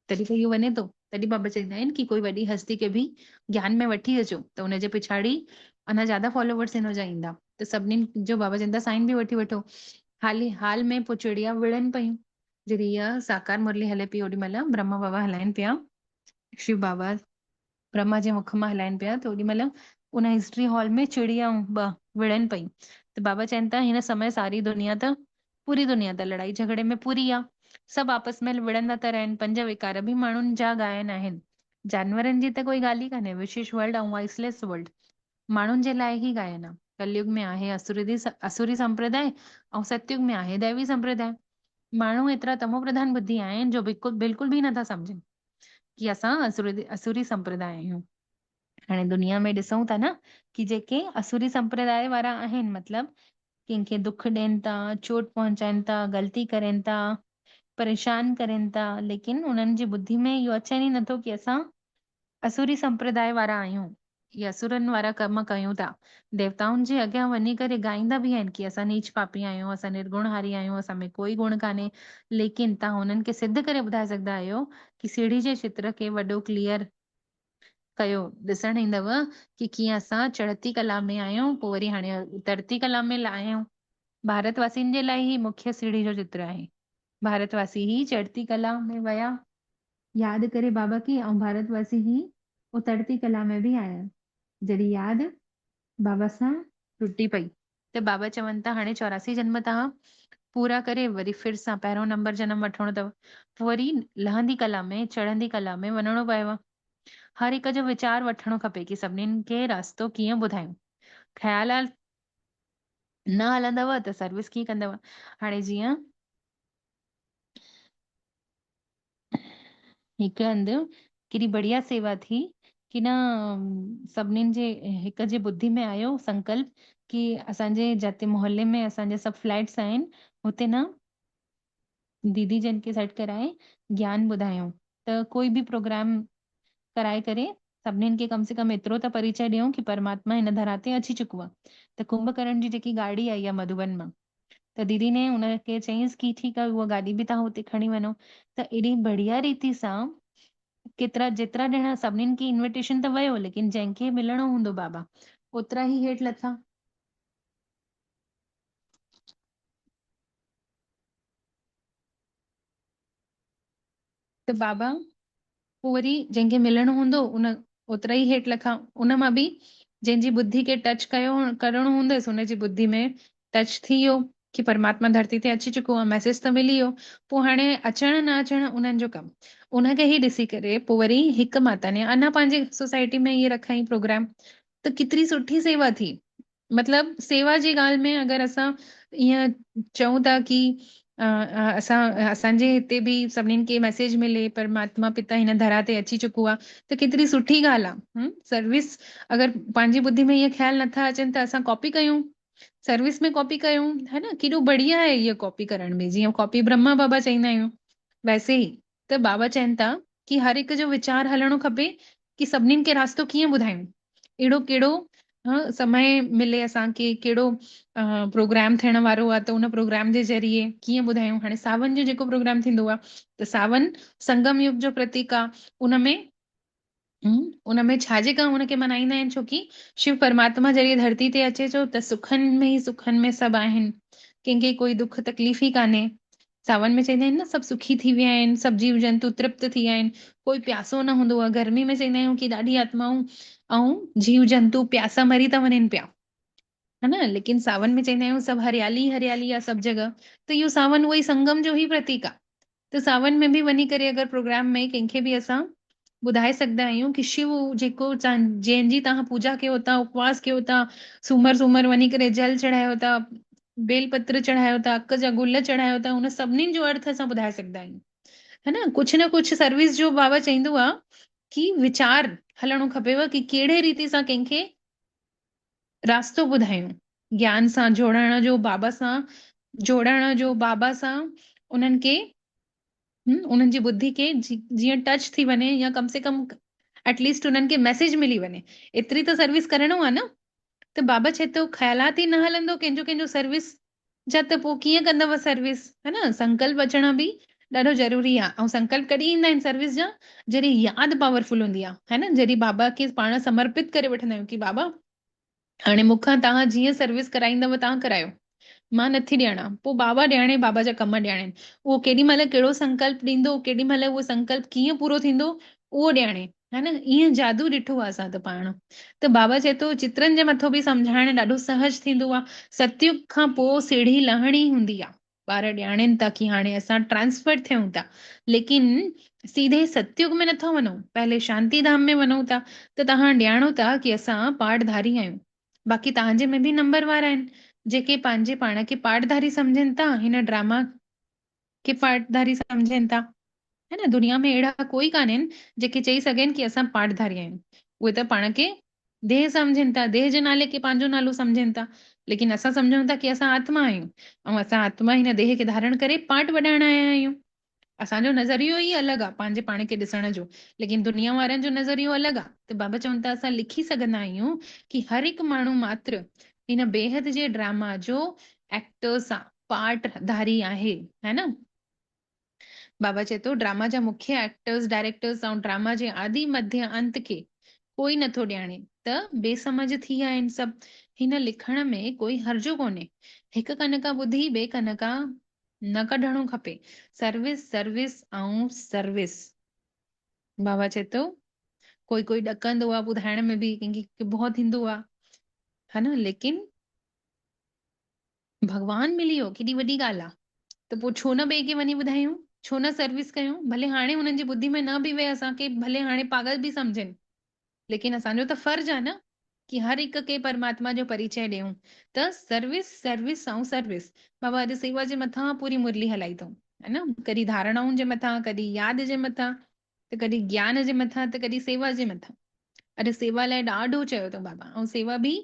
तॾहिं त इहो वञे थो। तॾहिं बाबा चवंदा आहिनि कि कोई वॾी हस्ती खे बि ज्ञान में वठी अचो त हुनजे पिछाड़ी अञा ज्यादा फॉलोवर्स हिन जा ईंदा, त सभिनीनि जो बाबा चवंदा साइन बि वठी वठो। हाल में पोइ चिड़िया विढ़नि पयूं, जॾहिं इहा साकार मुरली हले पई, ओॾी महिल ब्रह्मा बाबा हलाइनि पिया, शिव बाबा ब्रह्मा जे मुख मां हलाइनि पिया, त ओॾी महिल उन हिस्ट्री हॉल में चिड़ियाऊं 2 विढ़नि पयूं। त बाबा चवनि था हिन समय सारी दुनिया त पूरी दुनिया त लड़ाई झगड़े में पूरी आहे, सभु आपस में विढ़ंदा त रहनि। 5 विकार बि माण्हुनि जा गायन आहिनि, जानवरनि जी त कोई ॻाल्हि ई कान्हे, विशेष वर्ल्ड ऐं वाइसलेस वर्ल्ड माण्हुनि जे लाइ ई गायन आहे। कलयुग में आहे असुरी संप्रदाय ऐं सतयुग में आहे दैवी संप्रदाय। माण्हू एतिरा तमो प्रधान बुद्धि आहिनि जो बिल्कुल बि नथा सम्झनि कि असां असुरी संप्रदाय आहियूं। हाणे दुनिया में ॾिसूं था न कि जेके असुरी संप्रदाय वारा आहिनि, मतलब कंहिंखे दुख ॾियनि था, चोट पहुचाइनि था, ग़लती करनि था, परेशान करनि था, लेकिन उन्हनि जी ॿुद्धि में इहो अचनि ई नथो कि असां असुरी संप्रदाय वारा आहियूं, या असुरनि वारा कम कयूं था। देवताउनि जे अॻियां वञी करे ॻाईंदा बि आहिनि कि असां नीच पापी आहियूं, असां निर्गुणहारी आहियूं, असां में कोई गुण कान्हे। लेकिन तव्हां हुननि खे सिद्ध करे ॿुधाए सघंदा आहियो कि सीढ़ी जे चित्र खे वॾो क्लियर कयो, ॾिसण ईंदव कि कीअं असां चढ़ती कला में आहियूं, पोइ वरी हाणे उतरती कला में आहियूं। भारतवासियुनि जे लाइ ही मुख्य सीढ़ी जो चित्र आहे। भारतवासी ही चढ़ती कला में विया यादि करे बाबा खे, ऐं भारतवासी ही उतरती कला में बि आया जॾहिं यादि बाबा सां टुटी पई। त बाबा चवनि था हाणे 84 जन्म तव्हां पूरा करे वरी फिर सां पहिरियों नंबर जनम वठिणो अथव, पोइ वरी लहंदी कला में चढ़ंदी कला में वञिणो पएव। हर हिक जो वीचार वठणो खपे कि सभिनीनि खे रास्तो कीअं ॿुधायूं। ख़्याल न हलंदव त सर्विस कीअं कंदव। हाणे जीअं हिकु हंधि केॾी बढ़िया सेवा थी कि न सभिनीनि जे हिक जे ॿुद्धि में आयो संकल्प कि असांजे जिते मोहल्ले में असांजे सभु फ्लैट्स आहिनि हुते न दीदी जन खे सेट कराए ज्ञान ॿुधायूं, त कोई बि प्रोग्राम कराए करे सभिनीनि खे कम से कम एतिरो त परिचय ॾियूं कि परमात्मा हिन धरा ते अची चुको आहे। त कुंभकर्ण जी जेकी गाड़ी आई आहे मधुबन मां, त दीदी ने उनखे चयईंसि की ठीकु आहे, उहा गाॾी बि तव्हां हुते खणी वञो। त एॾी बढ़िया रीति सां केतिरा जेतिरा ॼणा सभिनीनि खे इन्विटेशन त वियो, लेकिन जंहिंखे मिलणो हूंदो बाबा ओतिरा ई हेठि लथा। त बाबा पोइ वरी जंहिंखे मिलणो हूंदो उन ओतिरा ई हेठि लथा। उन मां बि जंहिंजी बुद्धि खे टच कयो करणो हूंदसि हुनजी बुद्धि में टच थी वियो कि परमात्मा धरती ते अची चुको आहे, मैसेज त मिली वियो। पोइ हाणे अचण न अचण उन्हनि जो कमु। उनखे ई ॾिसी करे पोइ वरी हिकु माता ने अञा पंहिंजे सोसाइटी में इहे रखियईं प्रोग्राम। त केतिरी सुठी सेवा थी। मतलब सेवा जी ॻाल्हि में अगरि असां ईअं चऊं था कि असांजे हिते बि सभिनीनि खे मैसेज मिले परमात्मा पिता हिन धरा ते अची चुको आहे, त केतिरी सुठी ॻाल्हि आहे। सर्विस अगरि पंहिंजी ॿुद्धि में इहे ख़्याल नथा अचनि त असां कॉपी कयूं, सर्विस में कॉपी कयूं, है न। केॾो बढ़िया आहे इहा कॉपी करण में, जीअं कॉपी ब्रह्मा बाबा चईंदा आहियूं वैसे ई। त बाबा चवनि था कि हर हिक जो वीचार हलणो खपे कि सभिनीनि खे रास्तो कीअं ॿुधायूं। अहिड़ो कहिड़ो समय मिले असांखे, कहिड़ो प्रोग्राम थियण वारो आहे, त उन प्रोग्राम जे ज़रिए कीअं ॿुधायूं। हाणे सावन जो जेको प्रोग्राम थींदो आहे, त सावन संगम युग जो प्रतीक आहे। उनमें उनमें छाजे करे हुनखे मनाईंदा आहिनि, छोकी शिव परमात्मा जॾहिं धरती ते अचे थो त सुखनि में ई सुखनि में सभु आहिनि, कंहिंखे कोई दुख तकलीफ़ ई कान्हे। सावन में चवंदा आहिनि न सभु सुखी थी विया आहिनि, सभु जीव जंतु तृप्त थी विया आहिनि, कोई प्यासो न हूंदो आहे। गर्मी में चवंदा आहियूं कि ॾाढी आत्माऊं ऐं जीव जंतु प्यासा मरी था वञनि पिया, है न। लेकिन सावन में चवंदा आहियूं सभु हरियाली हरियाली आहे सभु जगह। त इहो सावन उहो ई संगम जो ई प्रतीक आहे। त सावन में बि वञी करे अगरि प्रोग्राम में कंहिंखे बि असां ॿुधाए सघंदा आहियूं कि शिव जेको जंहिंजी तव्हां पूजा कयो था, उपवास कयो था, सूमर सूमर वञी करे जल चढ़ायो था, बेलपत्र चढ़ायो था, अक जा गुल चढ़ायो था, हुन सभिनीनि जो अर्थ असां ॿुधाए सघंदा आहियूं, है न कुझु सर्विस जो बाबा चईंदो आहे कि वीचार हलणो खपेव कि कहिड़े रीति सां कंहिंखे रास्तो ॿुधायूं, ज्ञान सां जोड़ण जो, बाबा सां जोड़ण जो, बाबा सां उन्हनि खे उन्हनि जी बुद्धि खे जीअं टच थी वञे, या कम से कम एटलीस्ट उन्हनि खे मैसेज मिली वञे। एतिरी त सर्विस करणो आहे न। त बाबा चए थो ख़्यालात ई न हलंदो कंहिंजो कंहिंजो सर्विस जा, त पोइ कीअं कंदव सर्विस, है न। संकल्प अचण बि ॾाढो ज़रूरी आहे। ऐं संकल्प कॾहिं ईंदा आहिनि सर्विस जा, जॾहिं यादि पावरफुल हूंदी आहे, है न। जॾहिं बाबा खे पाण समर्पित करे वठंदा आहियूं कि बाबा हाणे मूंखां तव्हां जीअं सर्विस कराईंदव तव्हां करायो, मां नथी ॼाणा। पोइ बाबा ॼाणे, बाबा जा कम ॼाणनि। उहो केॾी महिल कहिड़ो संकल्प ॾींदो, केॾी महिल उहो संकल्प कीअं पूरो थींदो, उहो ॼाणे, है न। ईअं जादू ॾिठो आहे असां त पाण। त बाबा चए थो चित्रनि जे मथां बि सम्झाइण ॾाढो सहज थींदो आहे। सतयुग खां पोइ सीढ़ी लहणी हूंदी आहे, ॿार ॼाणनि था कि हाणे असां ट्रांसफर थियूं था, लेकिन सीधे सतयुग में नथा वञूं, पहले शांति धाम में वञूं था। त तव्हां ॼाणो था कि असां पाठधारी आहियूं। बाक़ी तव्हांजे में बि नंबर वारा आहिनि जेके पंहिंजे पाण खे पाठधारी सम्झनि था, हिन ड्रामा खे पाठधारी सम्झनि था, है न। दुनिया में अहिड़ा कोई कान्हनि जेके चई सघनि कि असां पाठधारी आहियूं। उहे त पाण खे देह सम्झनि था, देह जे नाले खे पंहिंजो नालो सम्झनि था। लेकिन असां सम्झूं था कि असां आत्मा आहियूं, ऐं असां आत्मा हिन देह खे धारण करे पाठ वॼाइण आया आहियूं। असांजो नज़रियो ई अलॻि आहे पंहिंजे पाण खे ॾिसण जो, लेकिन दुनिया वारनि जो नज़रियो अलॻि आहे। त बाबा चवनि था असां लिखी सघंदा आहियूं कि हर हिकु माण्हू मात्र हिन बेहद जे ड्रामा जो एक्टर्स आहे, पाठधारी आहे, है न। बाबा चए थो ड्रामा जा मुख्य एक्टर्स डायरेक्टर्स ऐं ड्रामा जे आदि मध्य अंत खे कोई नथो ॼाणे, त बेसमझ थी विया आहिनि सभु। हिन लिखण में कोई हर्जो कोन्हे। हिक कन खां ॿुधी ॿिए कन खां न कढणो खपे। सर्विस सर्विस ऐं सर्विस। बाबा चए थो कोई कोई ॾकंदो आहे ॿुधाइण में बि, कंहिंखे भउ थींदो आहे, है न। लेकिन भॻवान मिली वियो केॾी वॾी ॻाल्हि आहे। त पोइ छो न ॿिए खे वञी ॿुधायूं, छो न सर्विस कयूं। भले हाणे हुननि जी ॿुधी में न बि विहे असांखे, भले हाणे पागल बि सम्झनि, लेकिन असांजो त फर्ज़ु आहे न कि हर हिक खे परमात्मा जो परिचय ॾियूं। त सर्विस सर्विस ऐं सर्विस। बाबा अॼु सेवा जे मथां पूरी मुरली हलाई अथऊं, है न। कॾहिं धारणाउनि जे मथां, कॾहिं यादि जे मथां, त कॾहिं ज्ञान जे मथां, त कॾहिं सेवा जे मथां। अॼु सेवा लाइ ॾाढो चयो अथऊं बाबा। ऐं सेवा बि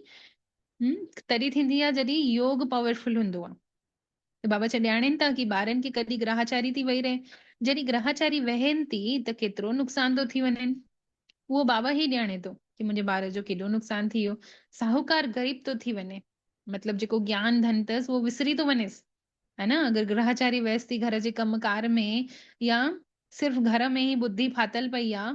तॾहिं थींदी आहे जॾहिं योग पावरफुल हूंदो आहे। त बाबा ॼाणनि था कि ॿारनि खे कॾहिं ग्रहचारी थी वही रहे, जॾहिं ग्रहचारी वहनि थी त केतिरो नुक़सान थो थी वञे। उहो बाबा ई ॼाणे थो कि मुंहिंजे ॿार जो केॾो नुक़सान थी वियो। साहूकार ग़रीब थो थी वञे, मतलब जेको ज्ञान धन अथसि उहो विसरी थो वञेसि। है ना। अगर ग्रहचारी व्यस्त थी घर जे कमकार में, या सिर्फ़ घर में ही बुद्धि फाथल पई आ,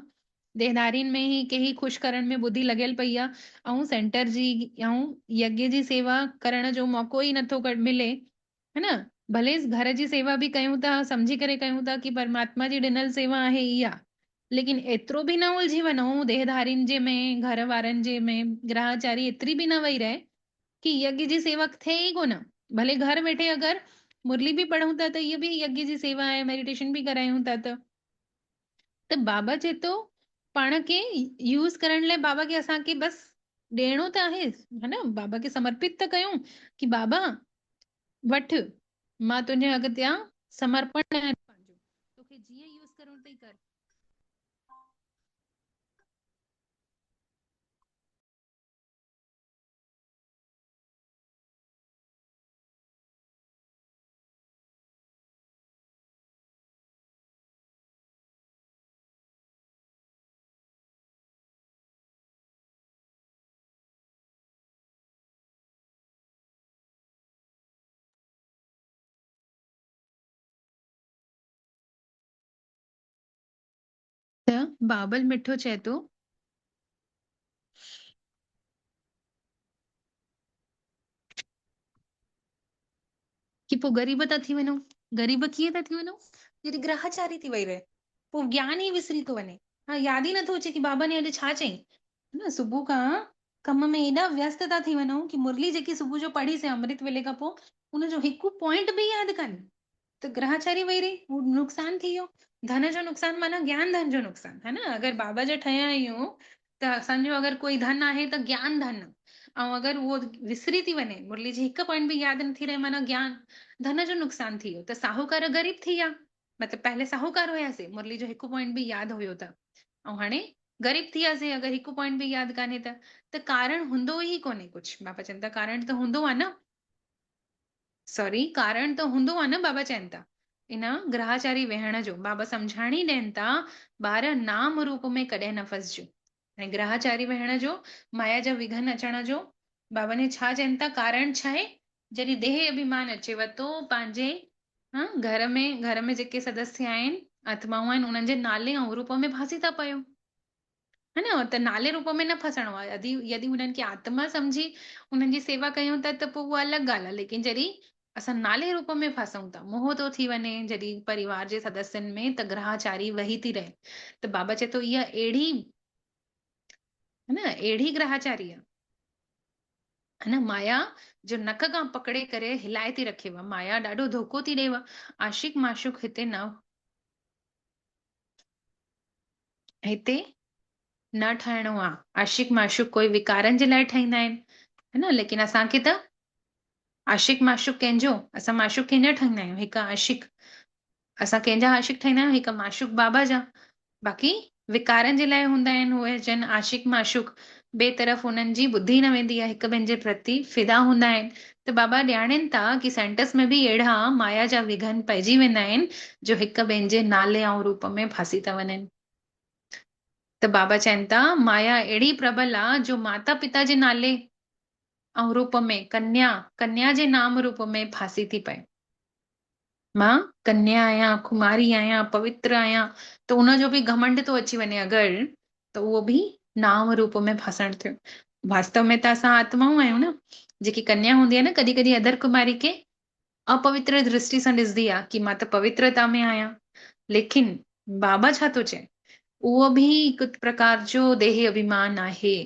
देहधारियुनि में ही कंहिं ख़ुशि करण में बुद्धि लॻियल पई आ, ऐं सेंटर जी ऐं यज्ञ जी सेवा करण जो मौक़ो ई नथो मिले, है न। भले घर जी सेवा बि कयूं था, सम्झी करे कयूं था कि परमात्मा जी ॾिनल सेवा आहे इहा, लेकिन एतिरो बि न उलझी वञूं देहधारियुनि जे में, घर वारनि जे में, ग्रहचारी एतिरी बि न वेही रहे कि यज्ञ जी सेवा थिए ई कोन। भले घर वेठे अगरि मुरली बि पढ़ूं था त इहा बि यज्ञ जी सेवा आहे, मेडिटेशन बि करायूं था त बाबा चए थो पाण खे यूज़ करण लाइ, बाबा खे असांखे बसि ॾियणो त आहे, है न। बाबा खे समर्पित त कयूं कि बाबा वठ, मां तुंहिंजे अॻिते समर्पण आहे पंहिंजो, तोखे जीअं यूज़ करणो अथई कर। त बाबल मिठो चए थो कि पोइ ग़रीब था थी वञूं। ग़रीब कीअं था थी वञूं? जॾहिं ग्रहचारी थी वई रहे, पोइ ज्ञान ई विसरी थो वञे। हाँ, यादि ई नथो अचे कि बाबा ने अॼु छा चईं। न सुबुह खां कम में एॾा व्यस्त था थी वञूं कि मुरली जेकी सुबुह जो पढ़ीसीं अमृत वेले खां पोइ, उनजो हिकु पॉइंट बि यादि कान्हे। त ग्रहचारी वही रही, वो नुक़सान थी वियो। धन जो नुक़सान माना ज्ञान धन जो नुक़सान, है न। अगरि बाबा जा ठहिया आहियूं त असांजो अगरि कोई धन आहे त ज्ञान धन, ऐं अगरि उहो विसरी थी वञे, मुरली जी हिकु पॉइंट बि यादि नथी रहे, माना ज्ञान धन जो नुक़सान थी वियो। त साहूकार ग़रीब थी विया, मतिलबु पहले साहूकार हुयासीं, मुरली जो हिकु पॉइंट बि यादि हुयो त, ऐं हाणे ग़रीब थी वियासीं अगरि हिकु पॉइंट बि यादि कान्हे त कारण हूंदो ई कोन्हे कुझु। बाबा चवनि था कारण त हूंदो आहे न, सॉरी, कारण त हूंदो आहे न, बाबा चवनि था। इन ग्रहचारी वेहण जो बाबा सम्झाणी ॾियनि था, ॿार नाम रूप में कॾहिं न फसिजो। ऐं ग्रहचारी वेहण जो, माया जा विघन अचण जो बाबा ने छा चवनि था, कारण छा आहे? जॾहिं देह अभिमान अचेव थो पंहिंजे, हाँ, घर में जेके सदस्य आहिनि, आत्माऊं आहिनि, उन्हनि जे नाले ऐं रूप में फासी था पयो, है न। त नाले रूप में न फसणो आहे। यदि यदि हुननि खे आत्मा सम्झी उन्हनि जी सेवा कयूं था त पोइ उहा अलॻि ॻाल्हि आहे, लेकिन जॾहिं असां नाले रूप में फासूं था, मोह थो थी वञे जॾहिं परिवार जे सदस्यनि में, त ग्रहचारी वही थी रहे। त बाबा चए थो इहा अहिड़ी, है न, अहिड़ी ग्रहचारी आहे, है न। माया जो नक खां पकड़े करे हिलाए थी रखेव, माया ॾाढो धोखो थी ॾेव। आशिक माशुक हिते न ठाहिणो आहे। आशिक माशुक कोई विकारनि जे लाइ ठाहींदा आहिनि, है न, लेकिन असांखे त आशिक माशुक कंहिंजो, असां माशुक कंहिंजा ठाहींदा आहियूं, हिकु आशिक, असां कंहिंजा आशिक ठाहींदा आहियूं, हिकु माशुक बाबा जा। बाक़ी विकारनि जे लाइ हूंदा आहिनि उहे जन आशिक माशुक, ॿिए तरफ़ हुननि जी ॿुधी न वेंदी आहे, हिक ॿिए जे प्रति फिदा हूंदा आहिनि। त बाबा ॼाणनि था कि सेंटस में बि अहिड़ा माया जा विघन पइजी वेंदा आहिनि जो हिक ॿिए जे नाले ऐं रूप में फासी था वञनि। त बाबा चवनि था माया अहिड़ी प्रबल आहे जो माता पिता जे नाले ऐं रूप में, कन्या कन्या जे नाम रूप में फासी थी पए। मां कन्या आहियां, कुमारी आहियां, पवित्र आहियां, त उनजो बि घमंड थो अची वञे अगरि, त उहो बि नाम रूप में फासण थियो। वास्तव में त असां आत्माऊं आहियूं न। जेकी कन्या हूंदी आहे न, कॾहिं कॾहिं अदर कुमारी खे अपवित्र दृष्टि सां ॾिसदी आहे कि मां त पवित्रता में आहियां, लेकिन बाबा छा थो चए, उहो बि हिकु प्रकार जो देह अभिमान आहे,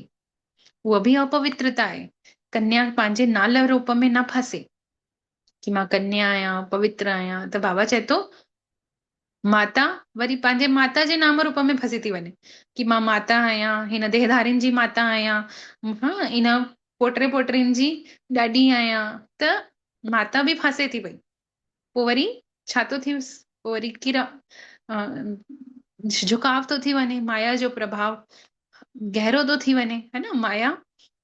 उहा बि अपवित्रता आहे। कन्या पंहिंजे नाल रूप में न फासे कि मां कन्या आहियां, पवित्र आहियां। त बाबा चए थो माता वरी पंहिंजे माता जे नाम रूप में फसी थी वञे कि मां माता आहियां, हिन देहधारियुनि जी माता आहियां, हाँ, इन पोटे पोटरियुनि जी ॾाॾी आहियां, त माता बि फासे थी पई। पोइ वरी छा थो थियुसि, पोइ वरी किरा झुकाव थो थी वञे, माया जो प्रभाव गहरो थो थी वञे, है न। माया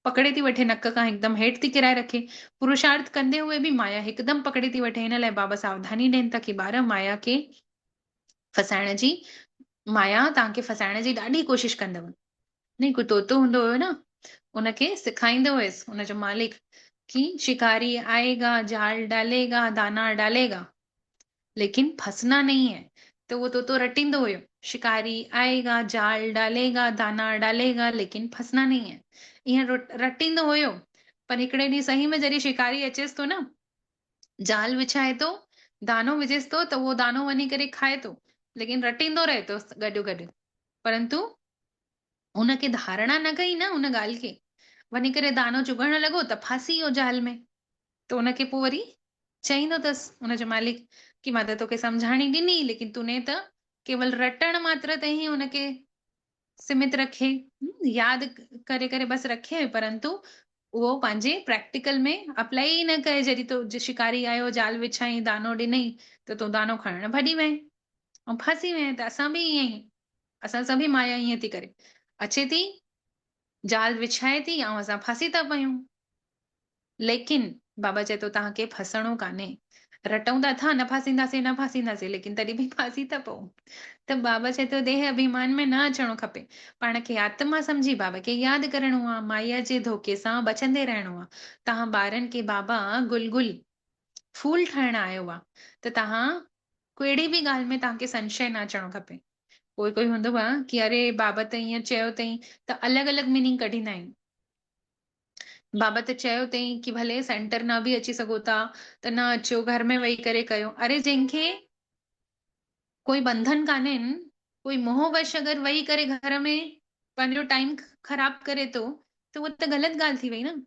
पकड़े थी वठे नक खां हिकदमि हेठि थी किराए रखे। पुरुषार्थ कंदे हुए बि माया हिकदमि पकड़े थी वठे। हिन लाइ बाबा सावधानी ॾियनि था कि ॿार माया खे फसाइण जी, माया तव्हांखे फसाइण जी ॾाढी कोशिश कंदव। न हिकु तोतो हूंदो हुयो न, उनखे सेखारींदो हुयसि हुनजो मालिक कि शिकारी आएगा, जाल डालेगा, दाना डालेगा, लेकिन फंसना नहीं है। तो वो तो रटींदो हुयो, शिकारी आएगा, जाल डालेगा, दाना डालेगा, लेकिन फंसना नहीं है। ईअं रटींदो हुयो। पर हिकिड़े ॾींहुं सही में जॾहिं शिकारी अचेसि थो न, जाल विछाए थो, दानो विझेसि थो, त उहो दानो वञी करे खाए थो, लेकिन रटींदो रहे थो गॾो गॾु। परंतु हुनखे धारणा न कई न हुन ॻाल्हि खे, वञी करे दानो चुगण लॻो त फासी वियो जाल में। त हुनखे पोइ वरी चईंदो अथसि हुनजो मालिक कि मां त तोखे सम्झाणी ॾिनी, लेकिन तूने त केवल रटण मात्र ते ई हुनखे सीमित रखे, यादि करे करे बसि रखे, परंतु उहो पंहिंजे प्रैक्टिकल में अप्लाई ई न करे। जॾहिं तो शिकारी आयो, जाल विछाई, दानो ॾिनई, त तूं दानो खणण भॼी वएं ऐं फासी वएं। त असां बि ईअं ई, असां सभई माया ईअं थी करे, अचे थी, जाल विछाए थी, ऐं असां फासी था पयूं। लेकिन बाबा चए थो तव्हांखे फसणो कान्हे, रटूं था था, न फासींदासीं न फासींदासीं, लेकिन तॾहिं बि फासी था पऊं। त बाबा चए थो देह अभिमान में न अचणो खपे, पाण खे आत्मा सम्झी बाबा खे यादि करणो आहे, माया जे धोखे सां बचंदे रहणो आहे। तव्हां ॿारनि खे बाबा गुलगुल फूल ठाहिण आयो आहे, त तव्हां कहिड़ी बि ॻाल्हि में तव्हांखे संशय न अचणो खपे। कोई हूंदो आहे कि अरे बाबा त ईअं चयो अथई, त अलॻि अलॻि मीनिंग कढींदा आहियूं। बाबा त चयो अथई कि भले सेंटर न बि अची सघो था, त न अचो, घर में वेही करे कयो। अरे जंहिंखे कोई बंधन कान्हे, कोई मोहवश अगरि वेही करे घर में पंहिंजो टाइम ख़राब करे थो, त उहा त ग़लति ॻाल्हि थी वई न।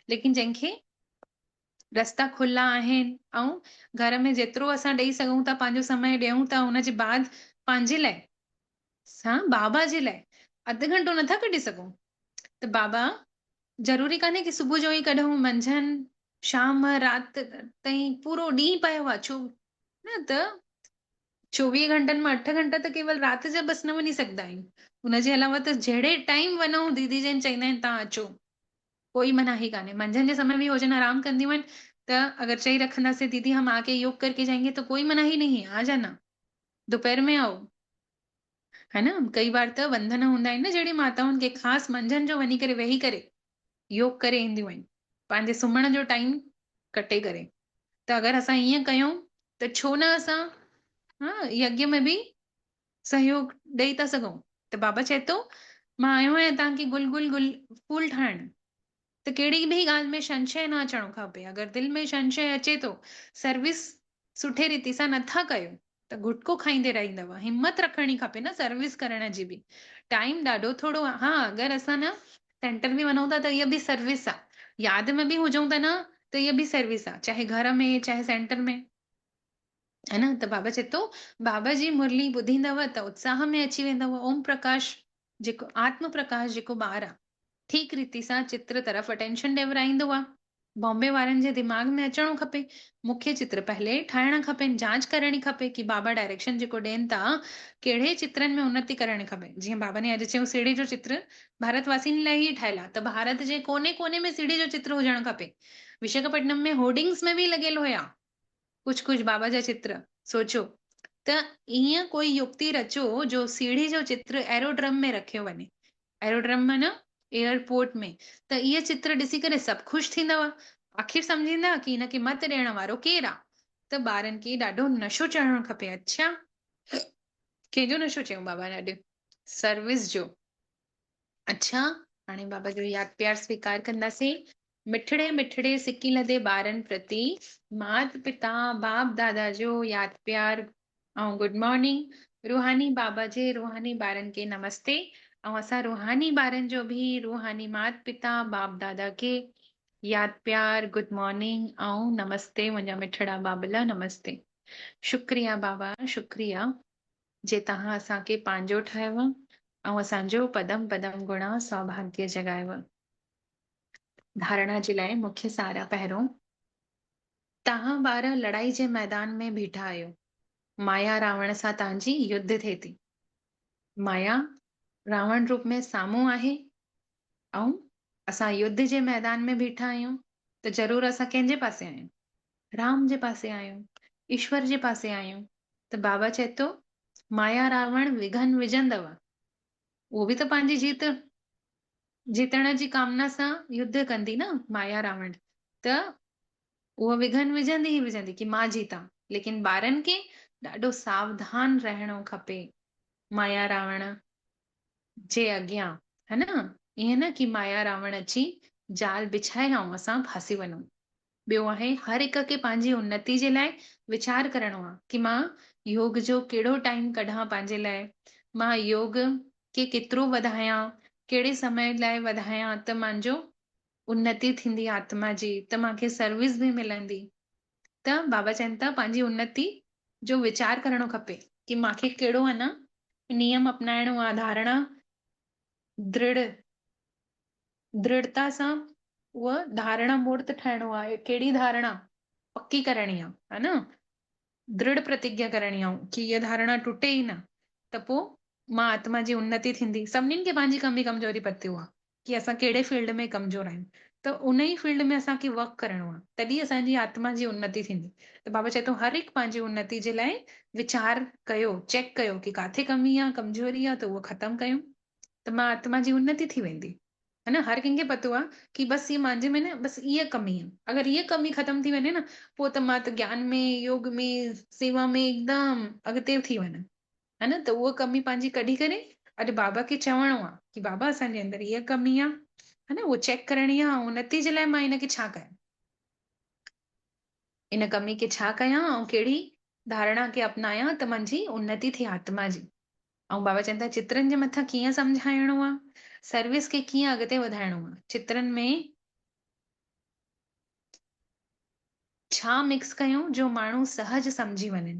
लेकिन जंहिंखे रस्ता खुला आहिनि, ऐं घर में जेतिरो असां ॾेई सघूं था पंहिंजो समय ॾियूं था, हुनजे बाद पंहिंजे लाइ, बाबा जे लाइ अधु घंटो नथा कढी सघूं। त बाबा ज़रूरी कान्हे कि सुबुह जो ई कढूं, मंझंदि, शाम, राति ताईं, पूरो ॾींहुं पियो आहे छो न। त 24 घंटनि में 8 घंटा त केवल राति जा बसि न वञी सघंदा आहियूं। हुनजे अलावा त जहिड़े टाइम वञूं, दीदी जन चवंदा आहिनि तव्हां अचो, कोई मनाही कान्हे। मंझंदि जे समय भी हो जन आराम कंदियूं आहिनि, त अगर चई रखंदासीं दीदी हम आके योग करके जाएंगे, तो कोई मनाही नहीं है, आ जाना, दोपहर में आओ, है न। कई बार त बंधन हूंदा आहिनि न जहिड़ी माताउनि खे, ख़ासि मंझंदि जो वञी करे वेही करे योग करे ईंदियूं आहिनि, पंहिंजे सुम्हण जो टाइम कटे करे। त अगरि असां ईअं कयूं, त छो न असां यज्ञ में बि सहयोग ॾेई था सघूं। त बाबा चए थो मां आयो आहियां तव्हांखे गुल गुल गुल फूल ठाहिण। त कहिड़ी बि ॻाल्हि में संशय न अचणो खपे। अगरि दिलि में संशय अचे थो, सर्विस सुठे रीति सां नथा कयो, त गुटको खाईंदे रहंदव। हिमत रखणी खपे न सर्विस करण जी बि। टाइम ॾाढो थोरो आहे। हा, अगरि असां न सेंटर में वञूं था, त इहा बि सर्विस आहे। यादि में बि हुजूं था न, त इहा बि सर्विस आहे, चाहे घर में चाहे सेंटर में, है न। त बाबा चए थो बाबा जी मुरली ॿुधींदव त उत्साह में अची वेंदव। ओम प्रकाश जेको आत्म प्रकाश जेको ॿार आहे, ठीक रीति सां चित्र तरफ़ अटेंशन ॾियराईंदो आहे। बॉम्बे वारनि जे दिमाग़ में अचणो खपे, मूंखे चित्र पहले ठाहिणा खपेनि, जांच करणी खपे कि बाबा डायरेक्शन जेको ॾियनि था, कहिड़े चित्रनि में उन्नति करणी खपे। जीअं बाबा ने अॼु चयो सीढ़ी जो चित्र भारतवासियुनि लाइ ई ठहियलु आहे, त भारत जे कोने कोने में सीढ़ी जो चित्र हुजणु खपे। विशाखापट्टनम में होर्डिंग्स में बि लॻियल हुया कुझु कुझु बाबा जा चित्र। सोचो त ईअं कोई युक्ति रचो जो सीढ़ी जो चित्र एरोड्रम में रखियो वञे। एरोड्रम में न, एयरपोर्ट में। त इहे चित्र ॾिसी करे सभु ख़ुशि थींदव, आख़िर सम्झींदा कि हिनखे मत ॾियण वारो केरु आहे। त ॿारनि खे ॾाढो नशो चढ़णु खपे। अच्छा, कंहिंजो नशो चयूं बाबा ने अॼु? सर्विस जो। अच्छा, हाणे बाबा जो यादि प्यार स्वीकार कंदासीं। मिठड़े मिठड़े सिकी लदे ॿारनि प्रति मात पिता बाप दादा जो यादि प्यार ऐं गुड मॉर्निंग। रूहानी बाबा जे रूहानी ॿारनि खे नमस्ते। ऐं असां रूहानी ॿारनि जो बि रूहानी मात पिता बाप दादा खे यादि प्यार, गुड मॉर्निंग ऐं नमस्ते। मुंहिंजा मिठड़ा बाबला, नमस्ते। शुक्रिया बाबा, शुक्रिया जे तव्हां असांखे पंहिंजो ठाहियव ऐं असांजो पदम पदम गुणा सौभाग्य जगायव। धारणा जे लाइ मुख्य सार आहे। पहिरियों, तव्हां ॿार लड़ाई जे मैदान में बीठा आहियो। माया रावण सां तव्हांजी युद्ध थिए थी। माया रावण रूप में साम्हूं आहे, ऐं असां युद्ध जे मैदान में बीठा आहियूं। त ज़रूर असां कंहिंजे पासे आहियूं? राम जे पासे आहियूं, ईश्वर जे पासे आहियूं। त बाबा चए थो माया रावण विघन विझंदव, उहो बि त पंहिंजी जीतण जी कामना सां युद्ध कंदी न माया रावण। त उहा विझंदी ई विझंदी की मां जीता। लेकिन ॿारनि खे ॾाढो सावधान रहणो खपे माया रावण जे अॻियां, है न। ईअं न की माया रावण अची जाल बिछाए ऐं असां फासी वञूं। ॿियो आहे हर हिक खे पंहिंजी उन्नति जे लाइ वीचार करणो आहे की मां योग जो कहिड़ो टाइम कढां पंहिंजे लाइ, मां योग खे केतिरो वधायां, कहिड़े समय लाइ वधायां त मुंहिंजो उन्नति थींदी आत्मा जी, त मूंखे सर्विस बि मिलंदी। त बाबा चवनि था पंहिंजी उन्नति जो वीचार करणो खपे की मूंखे कहिड़ो आहे न नियम अपनाइणो आहे, धारणा दृढ़ दृढ़ता सां उहा धारणा मूर्त ठाहिणो आहे। कहिड़ी धारणा पक्की करणी आहे, है न। दृढ़ प्रतिज्ञा करणी आहे की हीअ धारणा टुटे ई न, त पोइ मां आत्मा जी उन्नति थींदी। सभिनीनि खे पंहिंजी कमी कमज़ोरी पतो आहे की असां कहिड़े फील्ड में कमज़ोर आहियूं, त उन ई फील्ड में असांखे वर्क करणो आहे, तॾहिं असांजी आत्मा जी उन्नति थींदी। त बाबा चए थो हर हिकु पंहिंजी उन्नति जे लाइ वीचार कयो, चेक कयो की काथे कमी आहे कमज़ोरी आहे, त उहो ख़तमु कयूं, त मां आत्मा जी उन्नति थी वेंदी, है न। हर कंहिंखे पतो आहे की बसि ये मुंहिंजे में न बसि इहा कमी आहे, अगरि इहा कमी ख़तमु थी वञे न पोइ त मां त ज्ञान में योग में सेवा में एकदम अॻिते थी वञा, है न। त उहा कमी पंहिंजी कढी करे अॼु बाबा खे चवणो आहे की बाबा असांजे अंदरि इहा कमी आहे, है न, उहो चेक करणी आहे ऐं उन्नति जे लाइ मां हिनखे छा कयां, इन कमी खे छा कयां ऐं कहिड़ी धारणा खे अपनायां त मुंहिंजी उन्नति थिए आत्मा जी। ऐं बाबा चवनि था चित्रनि जे मथां कीअं सम्झाइणो आहे, सर्विस खे कीअं अॻिते वधाइणो आहे, चित्रनि में छा मिक्स कयूं जो माण्हू सहज सम्झी वञनि,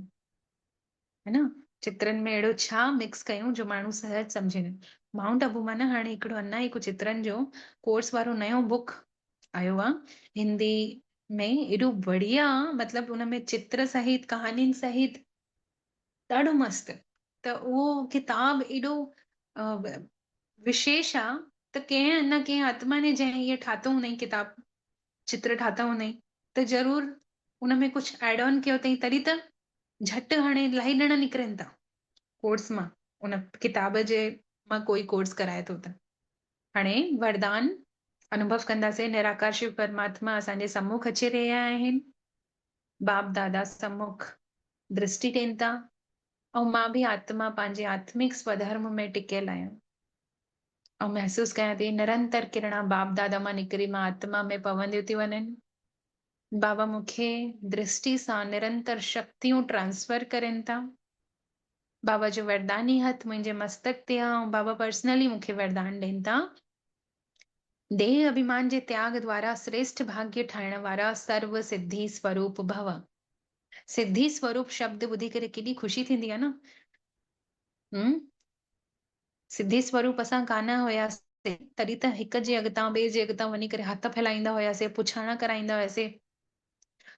है न। चित्रनि में अहिड़ो छा मिक्स कयूं जो माण्हू सहज सम्झी वञनि। माउंट आबू मां न हाणे हिकिड़ो अञा हिकु चित्रनि जो कोर्स वारो नयो बुक आयो आहे हिंदी में, एॾो बढ़िया, मतिलबु उन में चित्र सहित कहानियुनि सहित ॾाढो मस्तु। त उहो किताब एॾो विशेष आहे त कंहिं न कंहिं आत्मा ने जंहिं इहे ठातो हुनई किताब चित्र ठाता हुनई त ज़रूर उन में कुझु एड ऑन कयो अथई, तॾहिं त झटि हाणे इलाही ॼणा निकिरनि था कोर्स मां, उन किताब जे मां कोई कोर्स कराए थो त। हाणे वरदान अनुभव कंदासीं। निराकार शिव परमात्मा असांजे सम्मुख अची रहिया आहिनि, बाप दादा सम्मुख दृष्टि ॾियनि था, ऐं मां बि आत्मा पंहिंजे आत्मिक स्वधर्म में टिकियल आहियां ऐं महसूस कयां थी निरंतर किरणा बाप दादा मां निकिरी मां आत्मा में पवंदियूं थी वञनि। बाबा मूंखे दृष्टि सां निरंतर शक्तियूं ट्रांसफर करनि था। बाबा जो वरदानी हथ मुंहिंजे मस्तक ते आहे ऐं बाबा पर्सनली मूंखे वरदान ॾियनि था, देह अभिमान जे त्याग द्वारा श्रेष्ठ भाग्य ठाहिण वारा सर्व सिद्धि स्वरूप भव। सिद्धि स्वरूप शब्द ॿुधी करे केॾी ख़ुशी थींदी आहे न। हम्म सिद्धि स्वरूप असां कान हुयासीं तॾहिं त हिक जे अॻितां ॿिए जे अॻितां वञी करे हथ फैलाईंदा हुयासीं, पुछाणा कराईंदा हुयासीं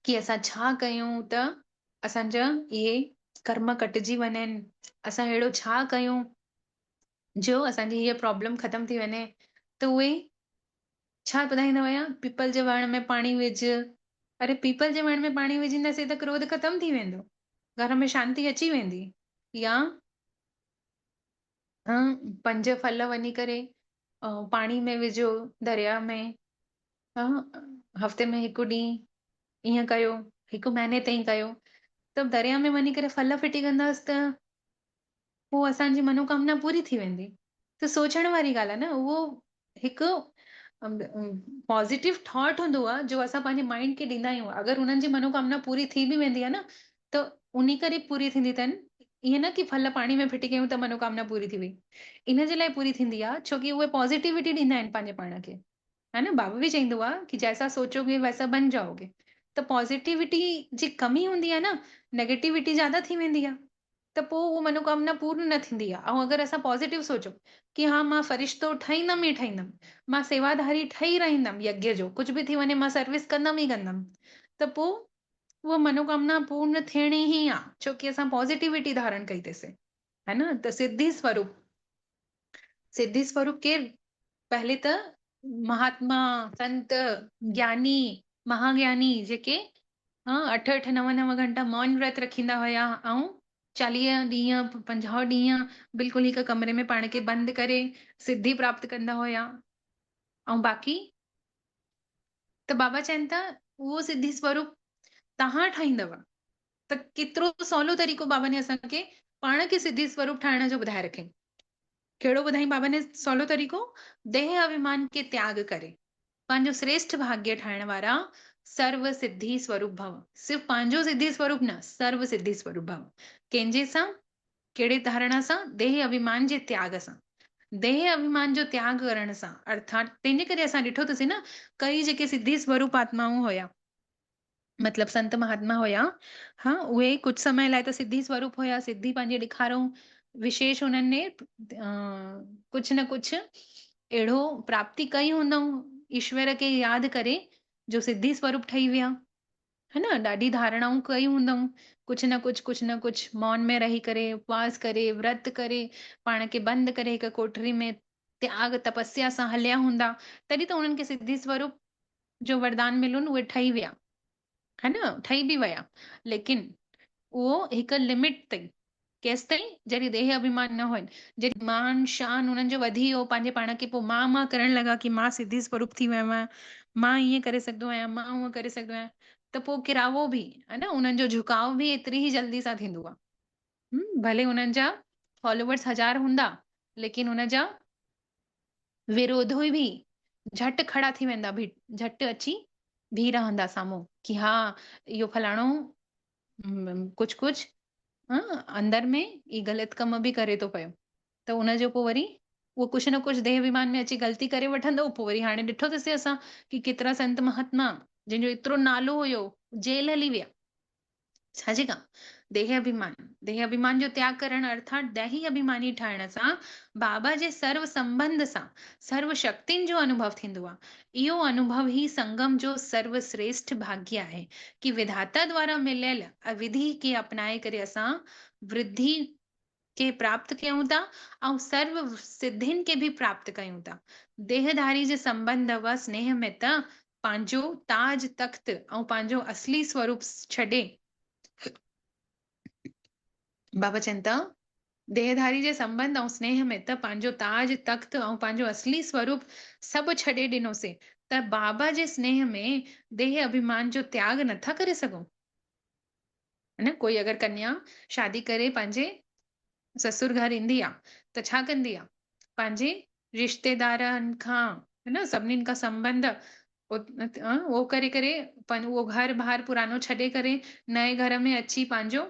की असां छा कयूं त असांजा इहे कर्म कटिजी वञनि, असां अहिड़ो छा कयूं जो असांजी हीअ प्रॉब्लम ख़तम थी वञे। त उहे छा ॿुधाईंदा हुया, पीपल जे वण में पाणी विझ। अरे पीपल जे वण में पाणी विझंदासीं त क्रोध ख़तम थी वेंदो, घर में शांती अची वेंदी। या पंज फल वञी करे पाणी में विझो दरिया में, हफ़्ते में हिकु ॾींहुं ईअं कयो, हिकु महीने ताईं कयो, त दरिया में वञी करे फल फिटी कंदासीं त पोइ असांजी मनोकामना पूरी थी वेंदी। त सोचण वारी ॻाल्हि आहे न, उहो हिकु पॉज़िटिव थॉट हूंदो आहे जो असां पंहिंजे माइंड खे ॾींदा आहियूं। अगरि हुननि जी मनोकामना पूरी थी बि वेंदी आहे न त उन्ही करे पूरी थींदी अथनि। ईअं न की फल पाणी में फिटी कयूं त मनोकामना पूरी थी वई, इन जे लाइ पूरी थींदी आहे छोकी उहे पॉज़िटिविटी ॾींदा आहिनि पंहिंजे पाण खे, है न। बाबा बि चईंदो आहे कि जैसा सोचोगे वैसा बन जाओगे। त पॉज़िटिविटी जी कमी हूंदी आहे न, नेगेटिविटी ज्यादा थी वेंदी आहे, त पोइ उहा मनोकामना पूर्ण न थींदी आहे। ऐं अगरि असां पॉज़िटिव सोचो कि हा मां फ़रिश्तो ठहींदमि ई ठहींदमि, मां सेवाधारी ठही रहंदमि, यज्ञ जो कुझु बि थी वञे मां सर्विस कंदमि ई कंदमि, त पोइ उहा मनोकामना पूर्ण थियणी ई आहे छोकी असां पॉज़िटिविटी धारण कई अथसीं, है न। त सिद्धि स्वरूप केरु? पहले त महात्मा संत ज्ञानी महाज्ञानी जेके अठ अठ नव नव घंटा मौन व्रत रखींदा हुया ऐं 40 ॾींहं 50 ॾींहं बिल्कुलु हिकु कमरे में पाण खे बंदि करे सिद्धि प्राप्त कंदा हुया। ऐं बाक़ी त बाबा चवनि था उहो सिद्धि स्वरूप तव्हां ठाहींदव त केतिरो सवलो तरीक़ो बाबा ने असांखे पाण खे सिद्धि स्वरूप ठाहिण जो ॿुधाए रखियईं। कहिड़ो ॿुधाई बाबा ने सवलो तरीक़ो? देह अभिमान खे त्याग करे पंहिंजो श्रेष्ठ भाग्य ठाहिण वारा सर्व सिद्धि स्वरूप भव। सिर्फ़ पंहिंजो सिद्धि स्वरूप न, सर्व सिद्धि स्वरूप भव। कंहिंजे सां? कहिड़े धारणा सां? देह अभिमान जे त्याग सां। देह अभिमान जो त्याग करण सां अर्थात तंहिंजे करे असां ॾिठोसीं न कई जेके सिद्धि स्वरूप आत्माऊं हुया, मतलब संत महात्मा हुया, हाँ उहे कुछ समय लाइ त सिद्धि स्वरूप हुया, सिद्धि पंहिंजी ॾेखारऊं, विशेष उन्हनि ने कुछ न कुछ अहिड़ो प्राप्ति कई हूंदऊं ईश्वर खे यादि करे जो सिद्धि स्वरूप ठही विया, है न। ॾाढी धारणाऊं कई हूंदऊं, कुछ न कुछ मौन में रही करे, उपवास करे, व्रत करे, पाण खे बंदि करे हिकु कोठरी में त्याग तपस्या सां हलिया हूंदा, तॾहिं त उन्हनि खे सिद्धि स्वरूप जो वरदान मिलुनि उहे ठही विया, है न, ठही बि विया। लेकिन उहो हिकु लिमिट ताईं, केसि ताईं? जॾहिं देह अभिमान न हुयनि, जॾहिं मान शान उन्हनि जो वधी वियो, पंहिंजे पाण खे पोइ मां करण लॻा कि मां सिद्धि स्वरूप थी वियो आहियां, मां ईअं करे सघंदो आहियां, मां उअं करे सघंदो आहियां, त पोइ किरावो बि, है न, उन्हनि जो झुकाव बि एतिरी ई जल्दी सां थींदो आहे। भले हुननि जा फॉलोवर्स 1000 हूंदा, लेकिन हुन जा विरोधी बि झटि खड़ा थी वेंदा, भी झटि अची बीह रहंदा साम्हूं कि हा इहो फलाणो कुछ कुछ अंदर में ई ग़लति कम बि करे थो पियो, त उनजो पोइ वरी उहो कुछ न कुछ देह अभिमान में अची ग़लती करे वठंदो, पोइ वरी हाणे ॾिठोसीं असां कि केतिरा संत महात्मा जंहिंजो एतिरो नालो हुयो जेल हली विया, छाजे का? देह अभिमान जो त्याग करणु अर्थात दैही अभिमानी ठाहिण सां बाबा जे सर्व संबंध सां सर्व शक्तियुनि जो अनुभव थींदो आहे। इहो अनुभव ई संगम जो सर्वश्रेष्ठ भाग्य आहे कि विधाता द्वारा मिलियल विधि खे अपनाए करे असां वृद्धि खे प्राप्त कयूं था ऐं सर्व सिद्धियुनि खे बि प्राप्त कयूं था। देहधारी जे संबंध व स्नेह में त पंहिंजो ताज तख़्त ऐं पंहिंजो असली स्वरूप छॾे, बाबा चवनि था देहधारी जे संबंध ऐं स्नेह में त पंहिंजो ताज तख़्त ऐं पंहिंजो असली स्वरूप सभु छॾे ॾिनोसीं, त बाबा जे स्नेह में देह अभिमान जो त्याग नथा करे सघूं, है न। कोई अगरि कन्या शादी करे पंहिंजे ससुर घर ईंदी आहे त छा कंदी आहे? पंहिंजे रिश्तेदारनि खां, है न, सभिनीनि खां संबंध उहो करे करे उहो घर बार पुरानो छॾे करे नए घर में अची पंहिंजो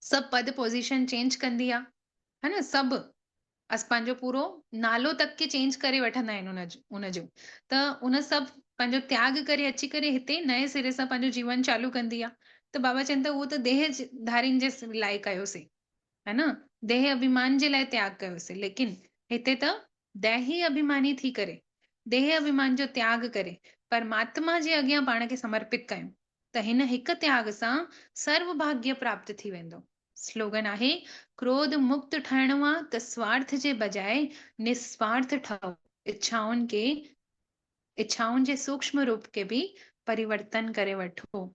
सभु पद पोज़ीशन चेंज कंदी आहे, है न, सभु पंहिंजो पूरो नालो तक के चेंज करे वठंदा आहिनि उनजो, त उन सभु पंहिंजो त्याग करे अची करे हिते नए सिरे सां पंहिंजो जीवन चालू कंदी आहे। त बाबा चवनि था उहो त देह धारियुनि जे लाइ कयोसीं, है न, देह अभिमान जे लाइ त्याग कयोसीं, लेकिन हिते त दैही अभिमानी थी करे देह अभिमान जो त्याग करे परमात्मा जे अॻियां पाण खे समर्पित कयूं त हिन हिकु त्याग सां सर्व भाग्य प्राप्त थी वेंदो। स्लोगन आहे, क्रोध मुक्त ठहिणो आहे त स्वार्थ जे बजाय निस्वार्थ ठहो, इच्छाउनि जे सूक्ष्म रूप खे बि परिवर्तन करे वठो।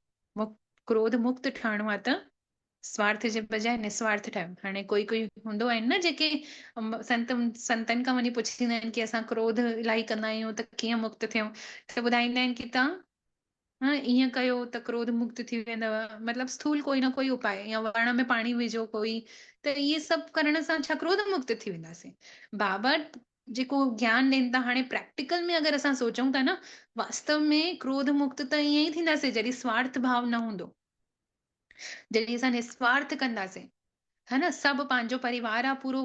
क्रोध मुक्त ठहिणो आहे त स्वार्थ जे बजाय निस्वार्थ ठहियो। हाणे कोई हूंदो आहिनि न जेके संतनि खां वञी पुछींदा आहिनि कि असां क्रोध इलाही कंदा आहियूं त कीअं मुक्त थियूं, त ॿुधाईंदा आहिनि कि तव्हां ईअं कयो त क्रोध मुक्त थी वेंदव, मतलब स्थूल कोई न कोई उपाय, या वण में पाणी विझो कोई, त इहे सभु करण सां छा क्रोध मुक्त थी वेंदासीं? बाबा जेको ज्ञान ॾियनि था, हाणे प्रैक्टिकल में अगरि असां सोचूं था न, वास्तव में क्रोध मुक्त त ईअं ई थींदासीं जॾहिं स्वार्थ भाव न हूंदो, जॾहिं असां निस्वार्थ कंदासीं, है न। सभु पंहिंजो परिवार आहे, पूरो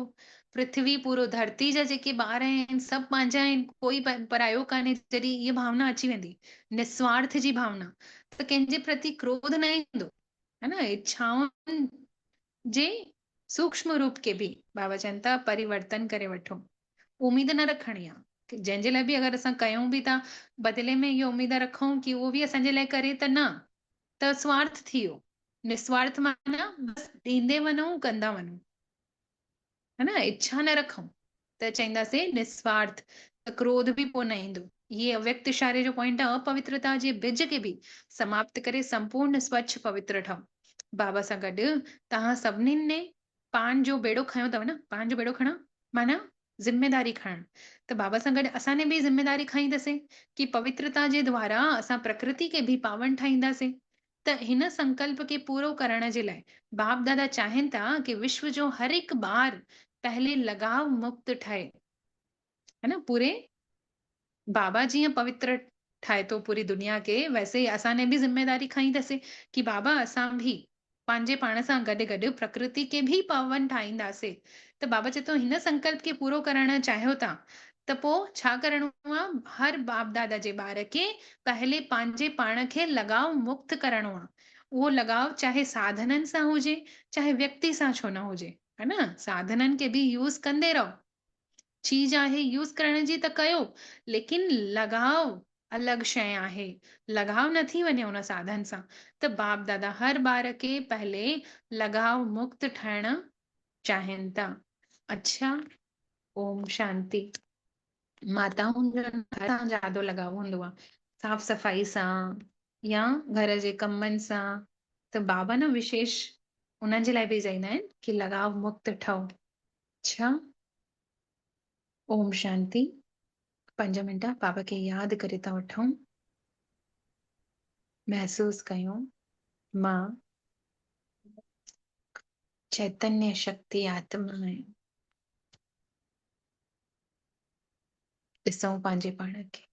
पृथ्वी, पूरो धरती जा जेके ॿार आहिनि सभु पंहिंजा आहिनि, कोई परायो कान्हे, जॾहिं इहा भावना अची वेंदी निस्वार्थ जी भावना, त कंहिंजे प्रति क्रोध न ईंदो, है न। इच्छाउनि जे सूक्ष्म रूप के बि बाबा चवनि था परिवर्तन करे वठो। उम्मीद न रखणी आहे जंहिंजे लाइ बि अगरि असां कयूं बि था, बदिले में इहो उम्मीद रखूं कि उहो बि असांजे लाइ करे, त न, त स्वार्थ थी वियो। निस्वार्थ माना बसि ॾींदे वञूं, कंदा वञूं, है न, इच्छा न रखूं, त चईंदासीं निस्वार्थ, त क्रोध बि पोइ न ईंदो। ये अव्यक्त इशारे जो पॉइंट आहे, अपवित्रता जे बिज खे बि समाप्त करे संपूर्ण स्वच्छ पवित्र ठहो। बाबा सां गॾु तव्हां सभिनीनि ने पान जो बेड़ो खयो अथव न, पान जो बेड़ो खणा माना ज़िम्मेदारी खणणु। त बाबा सां गॾु असां ने बि ज़िम्मेदारी खईंदसीं कि पवित्रता जे द्वारा असां प्रकृति खे बि पावन ठाहींदासीं। त हिन संकल्प खे पूरो करण जे लाइ बाप दादा चाहिनि था कि विश्व जो हर हिकु ॿार पहले लगाव मुक्त ठहे, है न? पूरे बाबा जीअं पवित्र ठाहे थो पूरी दुनिया खे, वैसे ई असां ने बि ज़िम्मेदारी खईंदसीं कि बाबा असां बि पंहिंजे पाण सां गॾु गॾु प्रकृति खे बि पावन ठाहींदासीं। त बाबा चए थो हिन संकल्प खे पूरो करणु चाहियो था त पोइ छा करिणो आहे? हर बाप दादा जे ॿार खे पहले पंहिंजे पाण खे लगाव मुक्त करिणो आहे। उहो लगाव चाहे साधननि सां हुजे, चाहे व्यक्ति सां छो न हुजे, है न? साधननि खे बि यूज़ कंदे रहो, चीज आहे यूज़ करण जी त कयो, लेकिन लगाव अलॻि शइ आहे। लगाव न थी वञे उन साधन सां। त बाप दादा हर ॿार खे पहले लगाव मुक्त ठाहिणु चाहिनि था। अच्छा, ओम शांति। माताउनि जो घर सां ज्यादा लगाव हूंदो आहे, साफ़ सफ़ाई सां या घर जे कमनि सां। त बाबा न विशेष उन्हनि जे लाइ बि चईंदा आहिनि कि लगाव मुक्त ठहो। अच्छा, ओम शांति। 5 मिंट बाबा खे यादि करे था वठूं। महसूस कयूं मां चैतन्य शक्ति आत्मा आहियां। ॾिसूं पंहिंजे पाण खे,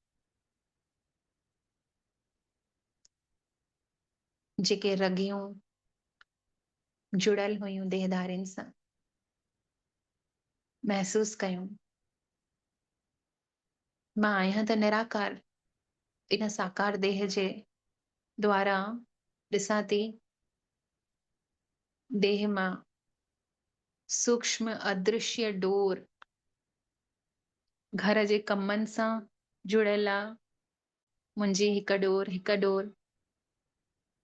जेके रगियूं जुड़ियल हुयूं देहधारियुनि सां, महसूस कयूं मां आहियां त निराकार। इन साकार देह जे द्वारा ॾिसां थी देह मां सूक्ष्म अदृश्य डोर घर जे कमनि सां जुड़ियल आहे। मुंहिंजी हिकु डोर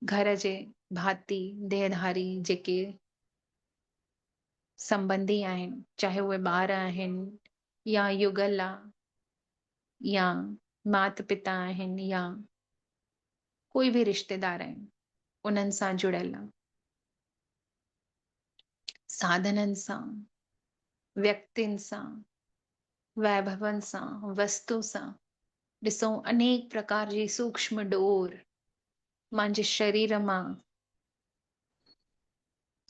घर जे भाती देहधारी जेके संबंधी आहिनि, चाहे उहे ॿार आहिनि या युगल आहे या माता पिता आहिनि या कोई बि रिश्तेदार आहिनि, उन्हनि सां जुड़ियल आहे। साधननि सां, व्यक्तियुनि सां, वैभवनि सां, वस्तु सां ॾिसूं अनेक प्रकार जी सूक्ष्म डोर मुंहिंजे शरीर मां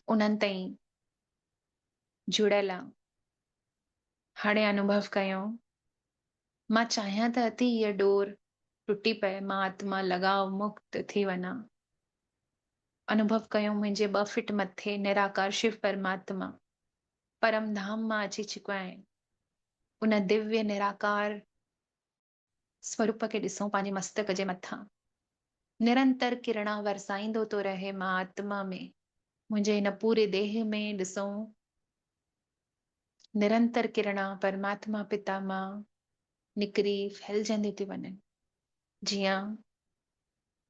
उन्हनि ताईं जुड़ियल आहे। हाणे अनुभव कयूं मां चाहियां त अति हीअ डोर टुटी पए, मां आत्मा लगाव मुक्त थी वञा। अनुभव कयूं मुंहिंजे 2 फीट मथे निराकार शिव परमात्मा परम धाम मां अची चुका आहिनि। उन दिव्य निराकार स्वरूप खे ॾिसूं पंहिंजे मस्तक जे मथां निरंतर किरणा वरसाईंदो थो रहे। मां आत्मा में मुंहिंजे हिन पूरे देह में ॾिसूं निरंतर किरणा परमात्मा पिता मां निकिरी फैलजंदी थी वञनि, जीअं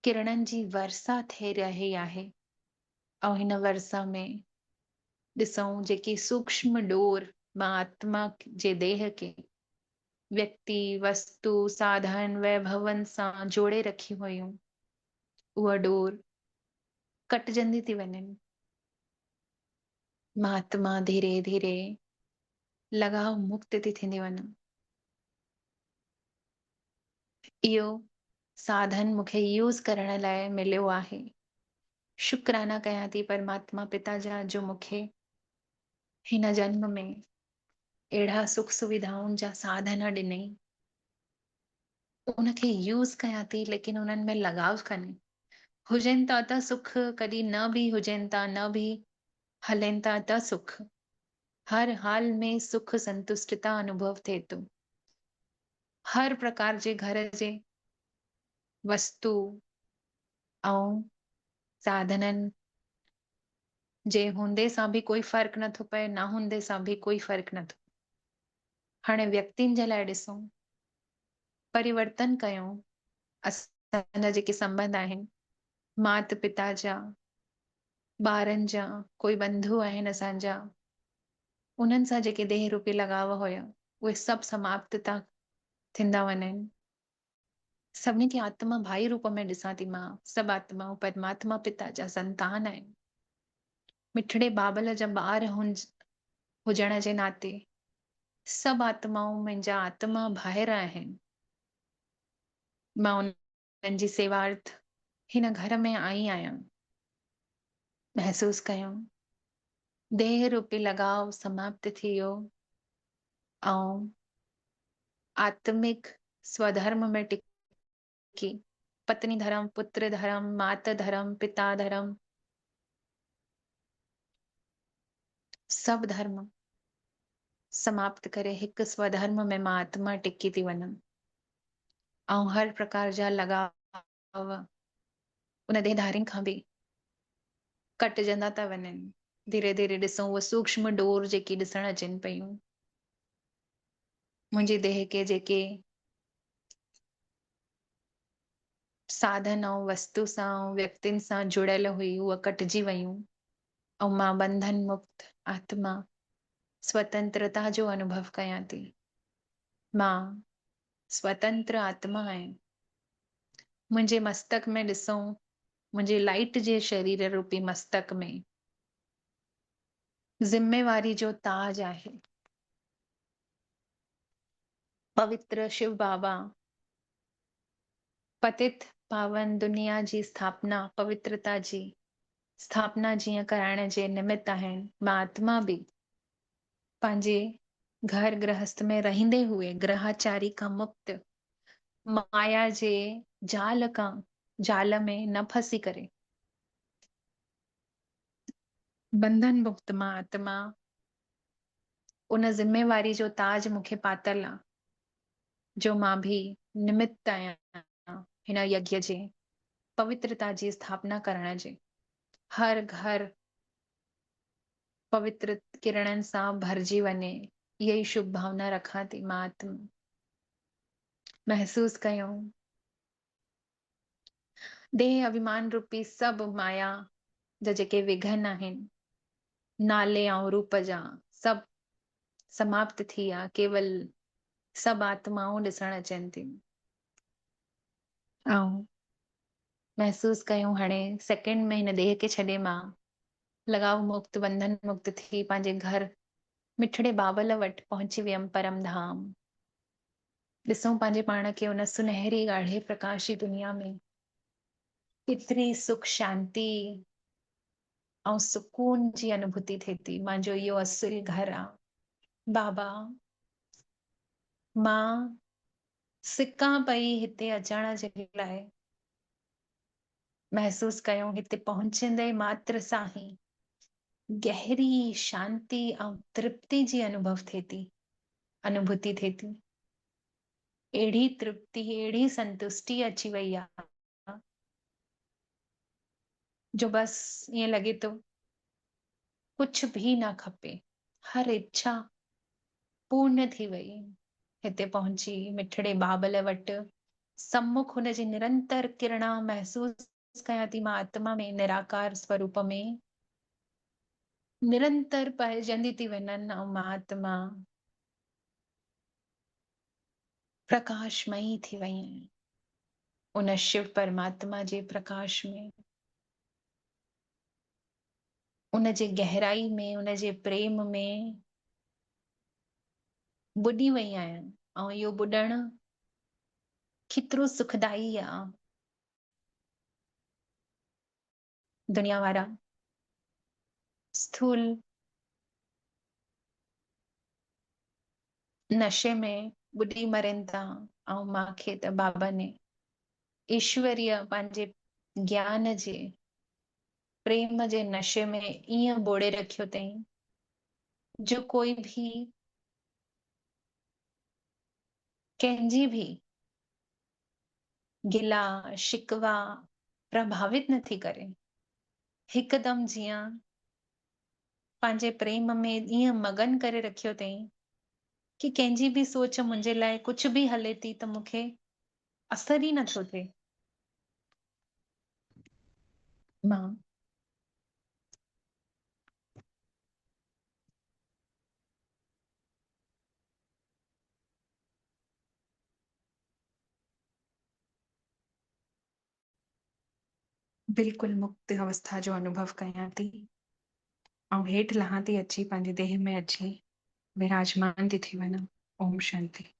किरणनि जी वर्षा थी रही आहे। ऐं हिन वर्षा में ॾिसूं जेकी सूक्ष्म डोर मां आत्मा जे देह खे व्यक्ति, वस्तु, साधन, वैभवनि सां जोड़े रखी हुयूं, उहा डोर कटजंदी थी वञनि। मां आत्मा धीरे धीरे लगाव मुक्त थी थींदी वञा। इहो साधन मूंखे यूज़ करण लाइ मिलियो आहे। शुक्राना कयां थी परमात्मा पिता जा जो मूंखे हिन जन्म में अहिड़ा सुख सुविधाउनि जा साधन ॾिनई। उनखे यूज़ कयां थी, लेकिन उन्हनि में लगाव कान्हे। हुजनि था त सुख, कॾहिं न बि हुजनि था, न बि हलनि था त सुख। हर हाल में सुख संतुष्टता अनुभव थिए थो। हर प्रकार जे घर जे वस्तु ऐं साधननि जे हूंदे सां बि कोई फर्क़ु नथो पए, न हूंदे सां बि कोई फर्क़ु नथो। हाणे व्यक्तियुनि जे लाइ ॾिसूं, परिवर्तन कयूं। असांजा जेके संबंध आहिनि माता पिता जा, ॿारनि जा, कोई बंधु आहिनि असांजा, उन्हनि सां जेके देह रूपी लगाव हुया उहे सभु समाप्त था थींदा वञनि। सभिनी खे आत्मा भाई रूप में ॾिसां थी मां। सभु आत्माऊं परमात्मा पिता जा संतान आहिनि। मिठड़े बाबल जा ॿार हुजण जे नाते सभु आत्माऊं मुंहिंजा आत्मा भाइर आहिनि। मां उन्हनि जी सेवार्थ हिन घर में आई आहियां। महसूस कयूं देह रूपी लगाव समाप्त थी वियो ऐं आत्मिक स्वधर्म में टिकी पत्नी धर्म, पुत्र धर्म, मात धर्म, पिता धर्म, सभु धर्म समाप्त करे हिकु स्वधर्म में मां आत्मा टिकी थी वञा ऐं हर प्रकार जा लगाव उन देहधारियुनि खां बि कटजंदा था वञनि। धीरे धीरे ॾिसूं उहे सूक्ष्म डोर जेकी ॾिसण अचनि पियूं। मुंहिंजी देह के जेके साधन ऐं वस्तु सां ऐं व्यक्तियुनि सां जुड़ियल हुई उहे कटिजी वयूं ऐं मां बंधन मुक्त आत्मा स्वतंत्रता जो अनुभव कयां थी। मां स्वतंत्र आत्मा आहियां। मुंहिंजे मस्तक में ॾिसूं, मुंहिंजे लाइट जे शरीर रूपी मस्तक में ज़िम्मेवारी जो ताज आहे। पवित्र शिव बाबा पतित पावन दुनिया जी स्थापना, पवित्रता जी स्थापना जीअं कराइण जे निमित्त आहिनि। मां आत्मा बि पंहिंजे घर गृहस्थ में रहंदे हुए ग्रहचारी खां मुक्त माया जे जाल में न फंसी करे बंधन मुक्त मां आत्मा उन ज़िम्मेवारी जो ताज मूंखे पातल आहे जो मां भी निमित्त आहियां हिन यज्ञ जे पवित्रता जी स्थापना करण जे। हर घर पवित्र किरणनि सां भरिजी वञे इहा ई शुभ भावना रखां थी। मां आत्मा महसूस कयूं देह अभिमान रूपी सभु माया जा जेके विघन आहिनि नाले ऐं रूप जा सभु समाप्त थी विया। केवल सभु आत्माऊं ॾिसण अचनि थियूं ऐं महसूस कयूं हाणे सेकेंड में हिन देह खे छॾे मां लगाव मुक्त बंधन मुक्त थी पंहिंजे घर मिठड़े बाबल वटि पहुची वियमि परम धाम। ॾिसूं पंहिंजे पाण खे उन सुनहरी ॻाढ़े प्रकाश जी दुनिया में केतिरी सुख शांती ऐं सुकून जी अनुभूति थिए थी। मुंहिंजो इहो असुल घर आहे। बाबा मां सिकां पई हिते अचण जे लाइ। महसूस कयूं हिते पहुचंदे मात्र सां ई गहरी शांती ऐं तृप्ति जी अनुभूति थिए थी। अहिड़ी तृप्ति अहिड़ी संतुष्टि अची वई आहे जो बस ईअं लॻे थो कुछ भी न खपे। हर इच्छा पूर्ण थी वई। हिते पहुची मिठड़े बाबल वटि सम्मुख हुन जी निरंतर किरणा महसूस कयां थी। मां आत्मा में निराकार स्वरूप में निरंतर पइजंदी थी वञनि ऐं मां आत्मा प्रकाशमयी थी वई आहियां। उन शिव परमात्मा जे प्रकाश में उन जे गहराई में उन जे प्रेम में बुॾी वई आहियां। ऐं इहो बुॾण केतिरो सुखदाई आहे। दुनिया वारा स्थूल नशे में बुॾी मरनि था ऐं मांखे त बाबा ने ईश्वरीय पंहिंजे ज्ञान जे प्रेम जे नशे में ईअं बोड़े रखियो अथई जो कोई भी कंहिंजी भी गिला शिकवा प्रभावित नथी करे। हिकदमि जीअं पंहिंजे प्रेम में ईअं मगन करे रखियो अथई कि कंहिंजी भी सोच मुंहिंजे लाइ कुछ भी हले थी त मूंखे असर ई नथो थिए। मां बिल्कुलु मुक्त अवस्था जो अनुभव कयां थी ऐं हेठि लहां थी अची पंहिंजे देह में अची विराजमान थी थी वञा। ओम शांति।